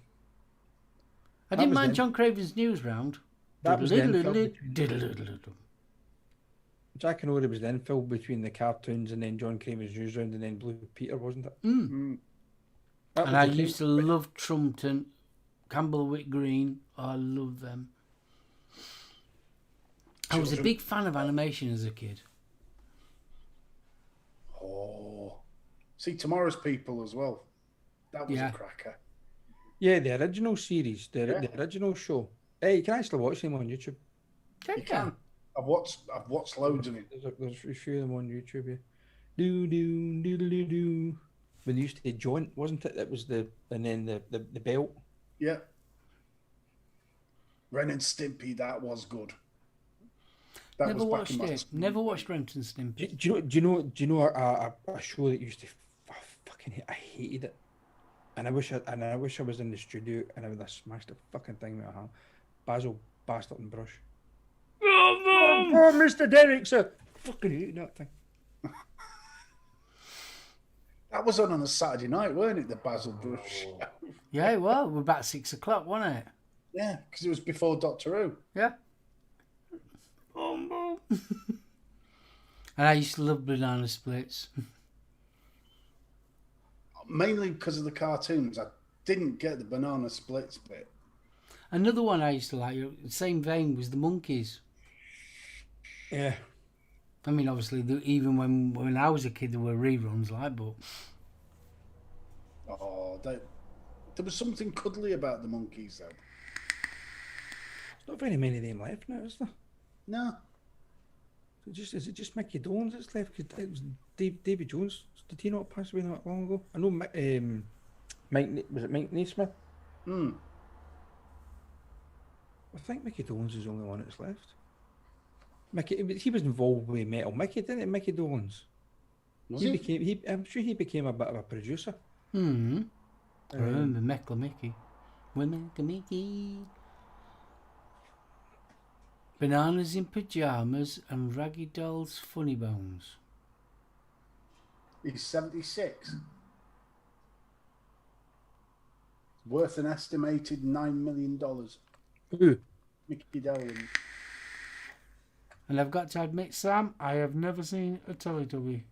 didn't was mind then. John Craven's News Round. That was then filled Diddle-diddle-diddle. Jack and Ori was then filled between the cartoons and then John Kramer's Newsround and then Blue Peter, wasn't it? That And was I the used to love Trumpton, Campbellwick Green. I love them. I was a big fan of animation as a kid. oh. See, Tomorrow's People as well. That was Yeah. a cracker. Yeah, the original series, the original show. Hey, you can actually watch them on YouTube. You can. I've watched loads of it. There's a few of them on YouTube. Yeah. Do do do do do. When they used to joint, wasn't it? That was the belt. Yeah. Ren and Stimpy, that was good. That Never was back watched in my it. Never watched Ren and Stimpy. Do you know a show that used to I hated it, and I wish I was in the studio and I would have smashed the fucking thing with a hand. Basil Bastard and Brush. Oh, Mr. Derrick, sir. Fucking hated that thing. That was on a Saturday night, weren't it? The Basil Brush. Yeah, well, we're about 6 o'clock, wasn't it? Yeah, because it was before Doctor Who. Yeah. And I used to love Banana Splits. Mainly because of the cartoons. I didn't get the Banana Splits bit. Another one I used to like, same vein, was the Monkeys. Yeah. I mean, obviously, even when I was a kid, there were reruns, like, but... Oh, there was something cuddly about the Monkeys, though. There's not very many of them left now, is there? No. Is it just Mickey Dolenz that's left? Because it was Davy Jones. Did he not pass away not long ago? I know was it Mike Naismith? I think Mickey Dolenz is the only one that's left. He was involved with Metal Mickey, didn't he? Mickey Dolenz. I'm sure he became a bit of a producer. I remember Meckle Mickey. We're Meckle Mickey. Bananas in Pyjamas and Raggy Dolls Funny Bones. He's 76. Worth an estimated $9 million. Who? Mickey Dolenz. And I've got to admit, Sam, I have never seen a Teletubby.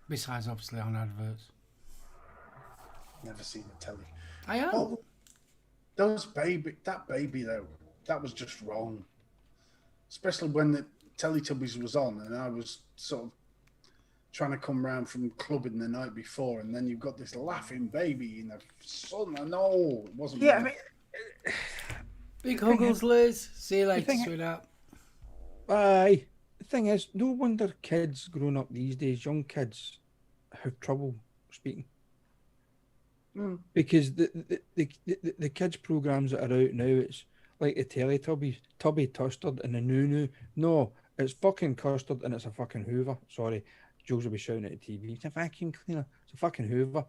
Besides, obviously, on adverts. Never seen the telly. I am. Oh, that baby though, that was just wrong. Especially when the Teletubbies was on and I was sort of trying to come round from clubbing the night before, and then you've got this laughing baby in the sun. I know it wasn't. Yeah, me. I mean, Big huggles, Liz. See you later, thing- sweetheart. aye. The thing is, no wonder kids growing up these days, young kids, have trouble speaking. Because the kids programs that are out now, it's like the Teletubbies, Tubby, Tustard, and the Nunu. No, it's fucking Custard and it's a fucking Hoover. Sorry, Jules will be shouting at the TV. It's a vacuum cleaner. It's a fucking Hoover.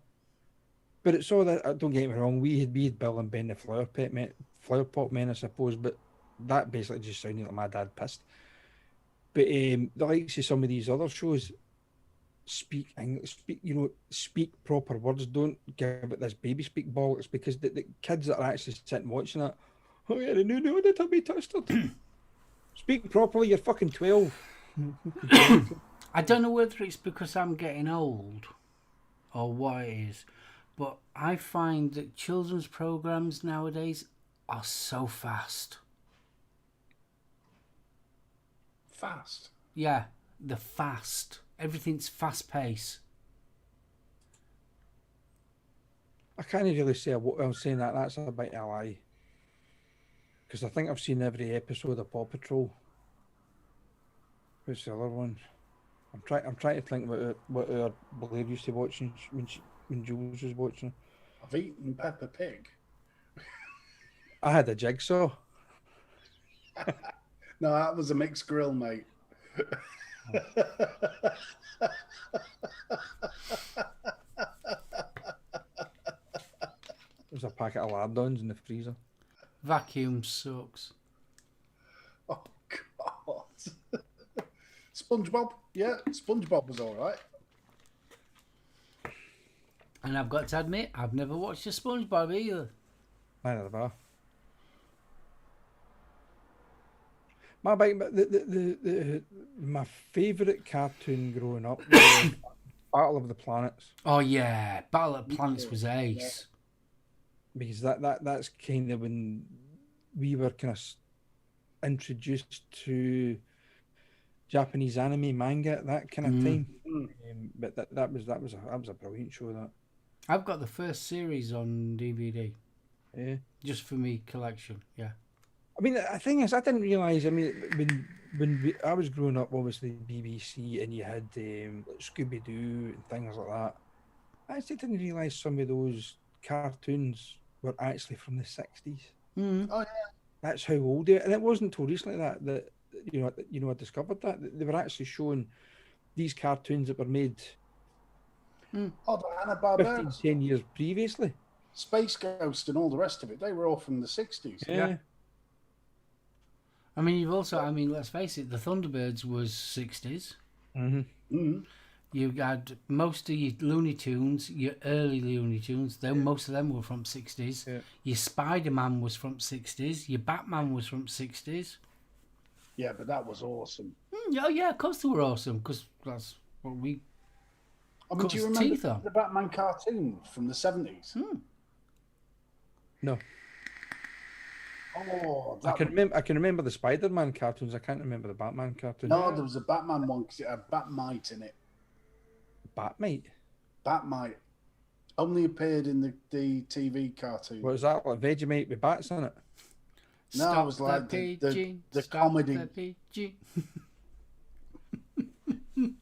But it's all that. Don't get me wrong. We had Bill and Ben the Flower Pot Men, I suppose. But that basically just sounded like my dad pissed. But the likes of some of these other shows speak English, speak proper words. Don't give it this baby speak bollocks, because the kids that are actually sitting watching it, oh yeah, they know that I'll be touched. Speak properly. You're fucking 12. I don't know whether it's because I'm getting old or what it is, but I find that children's programs nowadays are so fast. Fast. Yeah, the fast. Everything's fast pace. I can't really say what I'm saying. That's a bit of a lie, because I think I've seen every episode of Paw Patrol. What's the other one? I'm trying to think what our Blair used to watch when Jules was watching. I've eaten Peppa Pig. I had a Jigsaw. No, that was a mixed grill, mate. There's a packet of lardons in the freezer. Vacuum sucks. Oh, God. SpongeBob. Yeah, SpongeBob was all right. And I've got to admit, I've never watched a SpongeBob either. Neither have I. My favourite cartoon growing up was Battle of the Planets, Oh yeah, Battle of the Planets was ace. because that's kind of when we were kind of introduced to Japanese anime, manga at that kind of time. But that was a brilliant show. That I've got the first series on DVD, yeah. just for me collection. Yeah. I mean, the thing is, I didn't realise. I mean, I was growing up, obviously BBC, and you had Scooby Doo and things like that. I actually didn't realise some of those cartoons were actually from the 60s. Mm. Oh, yeah. That's how old they are. And it wasn't until recently that I discovered that they were actually showing these cartoons that were made Oh, the 15, Hanna-Barbera, 10 years previously. Space Ghost and all the rest of it, they were all from the 60s. Yeah. I mean, you've also, let's face it, the Thunderbirds was 60s. Mm-hmm. You had most of your Looney Tunes, your early Looney Tunes, most of them were from 60s. Yeah. Your Spider-Man was from 60s. Your Batman was from 60s. Yeah, but that was awesome. Oh, yeah, of course they were awesome, because that's what we... I mean, do you Cut his remember teeth on. the Batman cartoon from the 70s? No, Oh, I can remember the Spider-Man cartoons. I can't remember the Batman cartoon. No, there was a Batman one because it had Batmite in it. Batmite. Batmite only appeared in the TV cartoon. What was that, like Vegemite with bats in it? No, it was like the comedy. The pigeon.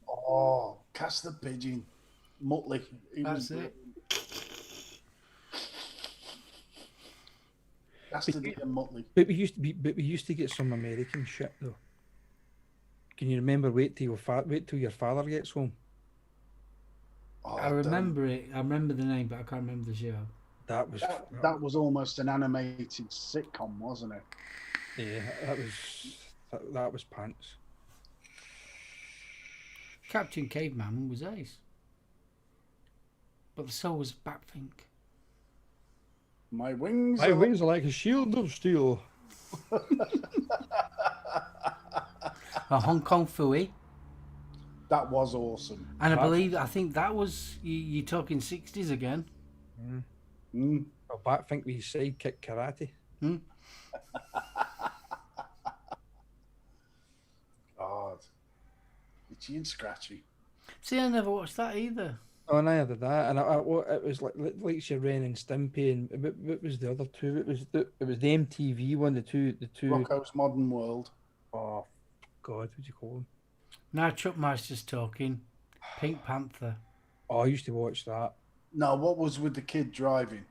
Oh, Cast the Pigeon. Muttley. That's it. Cassidy and Muttley. But we used to get some American shit though. Can you remember? Wait till your father gets home. Oh, I remember it. I remember the name, but I can't remember the show. That was that was almost an animated sitcom, wasn't it? yeah. That was pants. Captain Caveman was ace. But so was Batfink. My wings. My wings are like a shield of steel. A Hong Kong Fooey. That was awesome. And I think that was, you're talking 60s again. Well, Batfink with his sidekick karate. God. Itchy and scratchy. See, I never watched that either. Oh, and I did that, and it was like your Ren and Stimpy, and what was the other two? It was the MTV one, the two. Rocco's Modern World. Oh, God, what do you call them? Now Chuckmaster's talking. Pink Panther. Oh, I used to watch that. No, what was with the kid driving?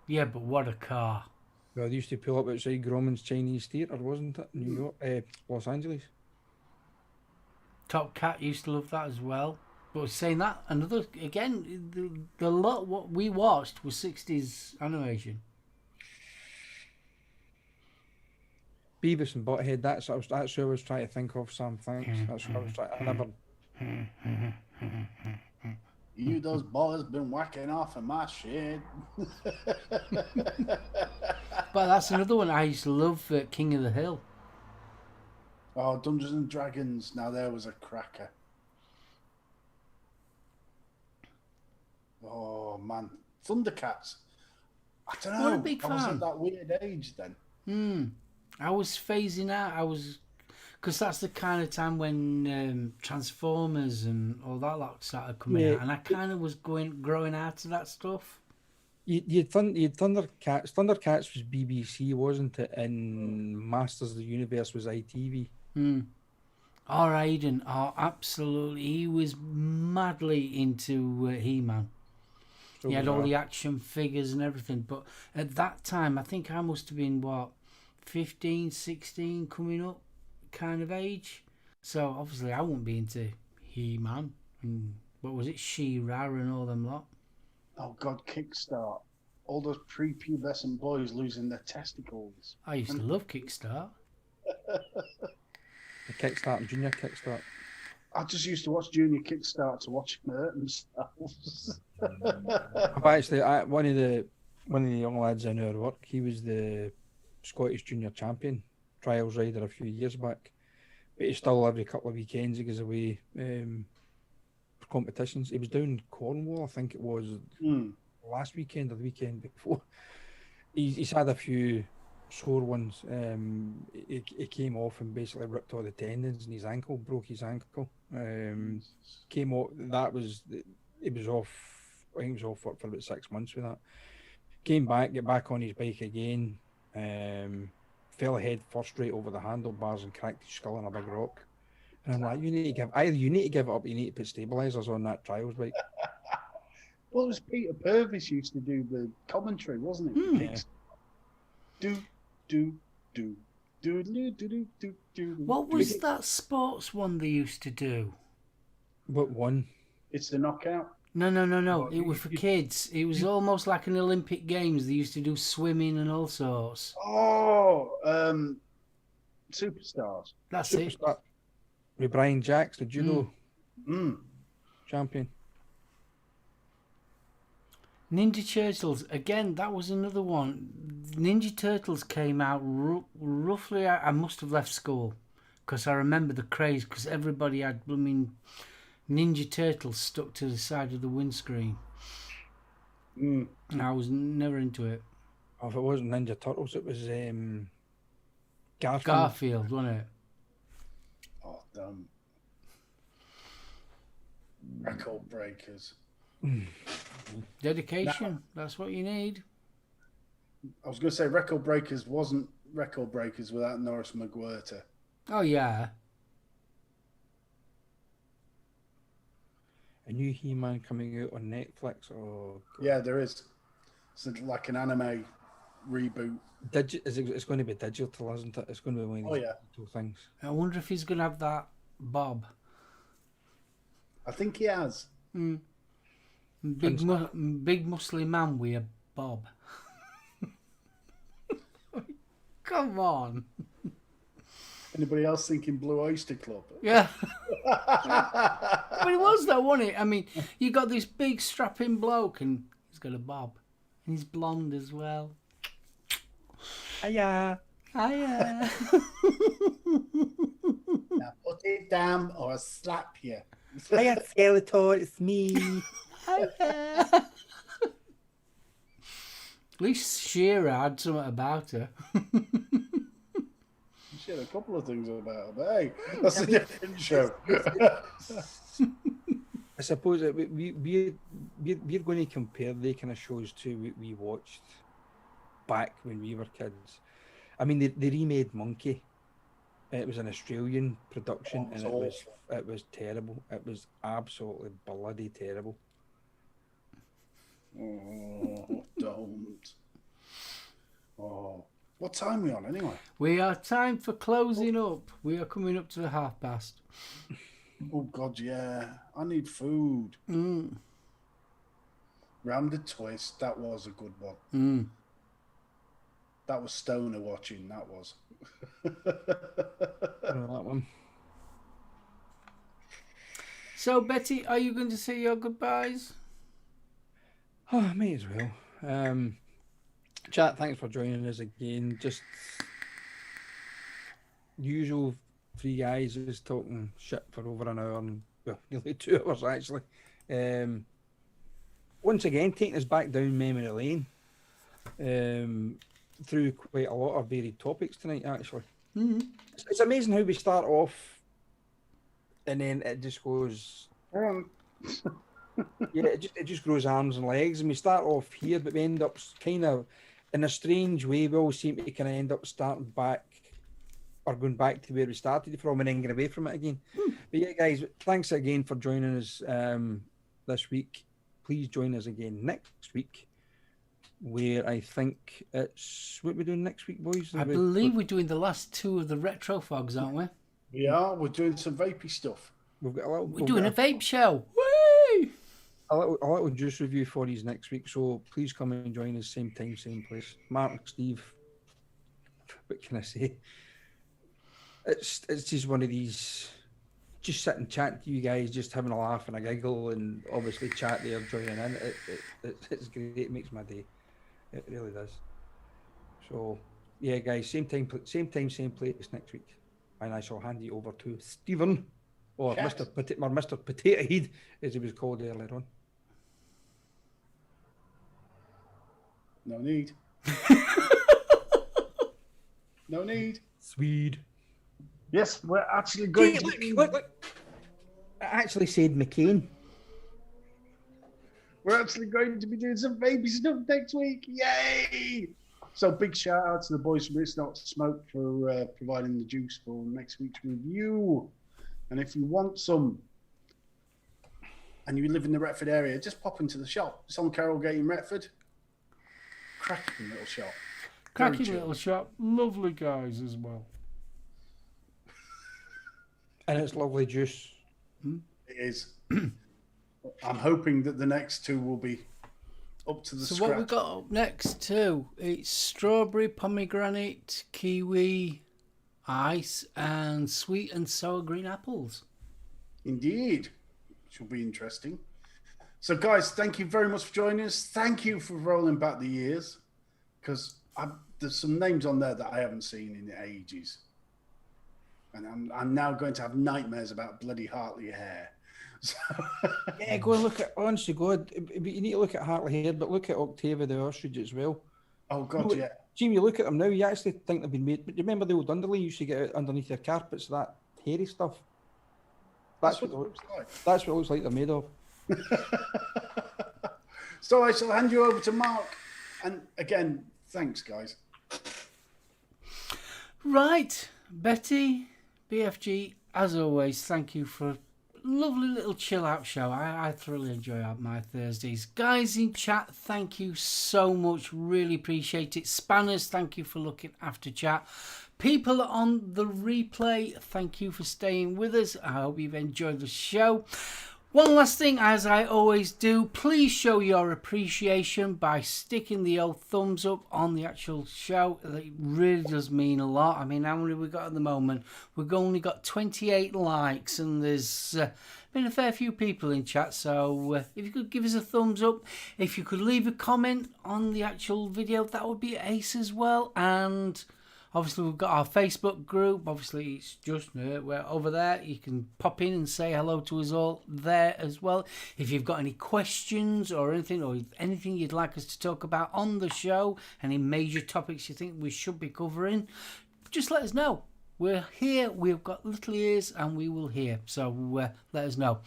Yeah, but what a car. Well, they used to pull up outside Grauman's Chinese Theatre, wasn't it? New York, Los Angeles. Top Cat used to love that as well. But saying that, another again, the lot what we watched was 60s animation. Beavis and Butthead. That's who I was trying to think of. Sam, thanks. That's what I was trying. I never. You those boys been whacking off in my shit. But that's another one I used to love. King of the Hill. Oh, Dungeons and Dragons. Now there was a cracker. Oh man, Thundercats. I don't know. What a big I was fan. at that weird age then. I was phasing out. Because that's the kind of time when Transformers and all that lot started coming Yeah. out, and I kind of was growing out of that stuff. You'd Thundercats. Thundercats was BBC, wasn't it? And Masters of the Universe was ITV. Or Aiden, oh, absolutely, he was madly into He-Man. So He had all bizarre. the action figures and everything, but at that time, I think I must have been, 15, 16, coming up kind of age. So obviously I wouldn't be into He-Man and what was it, She-Ra and all them lot. Oh God, Kickstart. All those prepubescent boys losing their testicles. I used to love Kickstart. The Kickstart and Junior Kickstart. I just used to watch Junior Kickstart to watch him hurt themselves. I've actually, one of the young lads in our work, he was the Scottish Junior Champion trials rider a few years back. But he still every couple of weekends he goes away for competitions. He was down in Cornwall, I think it was last weekend or the weekend before. He's had a few sore ones. He came off and basically ripped all the tendons in his ankle, broke his ankle. Came off. He was off. I think he was off work for about 6 months with that. Came back, get back on his bike again. Fell head first straight over the handlebars and cracked his skull on a big rock. And I'm like, you need to give it up, or you need to put stabilizers on that trials bike. Well, it was Peter Purvis used to do the commentary, wasn't it? Yeah. Do. What was that sports one they used to do? What one? It's the knockout. No. It was for kids. It was almost like an Olympic Games. They used to do swimming and all sorts. Oh, Superstars. That's it. Superstar. With Brian Jacks, the judo champion. Ninja Turtles, again, that was another one. Ninja Turtles came out roughly, I must have left school because I remember the craze because everybody had blooming Ninja Turtles stuck to the side of the windscreen. And I was never into it. Oh, if it wasn't Ninja Turtles, it was Garfield. Garfield, wasn't it? Oh, damn. Record breakers. Dedication, that's what you need. I was going to say Record Breakers wasn't Record Breakers without Norris McGuirter. Oh, yeah. A new He-Man coming out on Netflix. Oh, God. Yeah, there is. It's like an anime reboot. It's going to be digital, isn't it? It's going to be one of these digital things. I wonder if he's going to have that Bob. I think he has. Big muscly man with a bob. Come on. Anybody else thinking Blue Oyster Club? Yeah. But it was though, wasn't it? I mean, you got this big strapping bloke and he's got a bob. And he's blonde as well. Hiya. Hiya. Now put it down or I'll slap you. Hiya, Skeletor, it's me. Hiya. At least Shearer had something about her. She had a couple of things about her, but hey, that's a different show. I suppose that we're going to compare the kind of shows to what we watched back when we were kids. I mean, they remade Monkey. It was an Australian production, and it was terrible. It was absolutely bloody terrible. Oh, don't. Oh, what time are we on anyway? We are time for closing up. We are coming up to the past. Oh God, yeah. I need food. Round the twist. That was a good one. That was Stoner watching. That was. I know that one. So, Betty, are you going to say your goodbyes? Oh, I may as well. Chat, thanks for joining us again. Just usual three guys just talking shit for over an hour and well, nearly 2 hours actually. Once again, taking us back down memory lane. Through quite a lot of varied topics tonight actually. It's amazing how we start off and then it just goes yeah, it just grows arms and legs, and we start off here, but we end up kind of in a strange way. We all seem to kind of end up starting back or going back to where we started from and then get away from it again. But yeah, guys, thanks again for joining us this week. Please join us again next week, where I think it's what we're doing next week, boys. I believe we're doing the last two of the retro fogs, aren't we? We are. We're doing some vapey stuff. We've got a little, We're doing a vape show. Whee! a little juice review for you next week. So please come and join us, same time, same place. Mark, Steve, what can I say? It's just one of these. Just sit and chat to you guys, just having a laugh and a giggle, and obviously chat there, joining in. It's great. It makes my day. It really does. So yeah, guys, same time, same place next week, and I shall hand you over to Stephen, or Yes. Mr. Potato Head, as he was called earlier on. No need. No need. Swede. Yes, we're actually going to. Look. I actually said McCain. We're actually going to be doing some baby stuff next week. Yay! So big shout out to the boys from It's Not Smoke for providing the juice for next week's review. And if you want some, and you live in the Retford area, just pop into the shop. It's on Carrollgate in Retford. Cracking little shop. Very Cracking chill. little shop. Lovely guys as well. And it's lovely juice. It is. I'm hoping that the next two will be up to the So scratch. what we got up next too? It's strawberry, pomegranate, kiwi, ice, and sweet and sour green apples. Indeed. Which will be interesting. So, guys, thank you very much for joining us. Thank you for rolling back the years, because there's some names on there that I haven't seen in ages. And I'm now going to have nightmares about bloody Hartley hair. So, Yeah, go and look at, honestly, God, but you need to look at Hartley Head, but look at Octavia the Ostrich as well. oh, God, yeah. See, when you look at them now, you actually think they've been made. But you remember the old underlay used to get out underneath your carpets, that hairy stuff? That's what it looks like. That's what it looks like they're made of. So I shall hand you over to Mark. And again, thanks, guys. Right, Betty, BFG, as always, thank you for a lovely little chill out show. I thoroughly enjoy my Thursdays. Guys in chat, thank you so much. Really appreciate it. Spanners, thank you for looking after chat. People on the replay, thank you for staying with us. I hope you've enjoyed the show. One last thing, as I always do, please show your appreciation by sticking the old thumbs up on the actual show. It really does mean a lot. I mean, how many have we got at the moment? We've only got 28 likes, and there's been a fair few people in chat. So if you could give us a thumbs up, if you could leave a comment on the actual video, that would be ace as well. And obviously, we've got our Facebook group. Obviously, it's just we're over there. You can pop in and say hello to us all there as well. If you've got any questions or anything you'd like us to talk about on the show, any major topics you think we should be covering, just let us know. We're here. We've got little ears and we will hear. So let us know.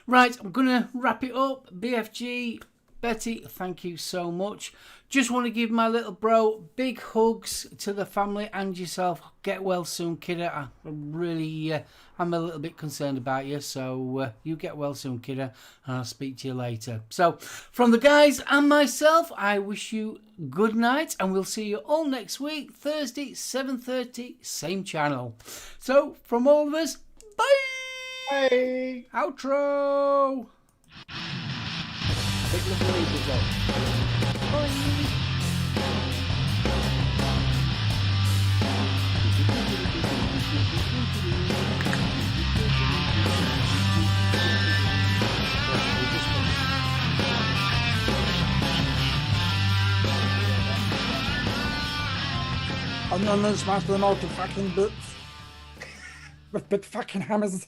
Right, I'm going to wrap it up. BFG, Betty, thank you so much. Just want to give my little bro big hugs to the family and yourself. Get well soon, kiddo. I'm a little bit concerned about you, so you get well soon, kiddo, and I'll speak to you later. So, from the guys and myself, I wish you good night, and we'll see you all next week, Thursday, 7:30, same channel. So, from all of us, bye! Hey. Outro. Big little ladies out. And then smash them all to fucking boots with big fucking hammers.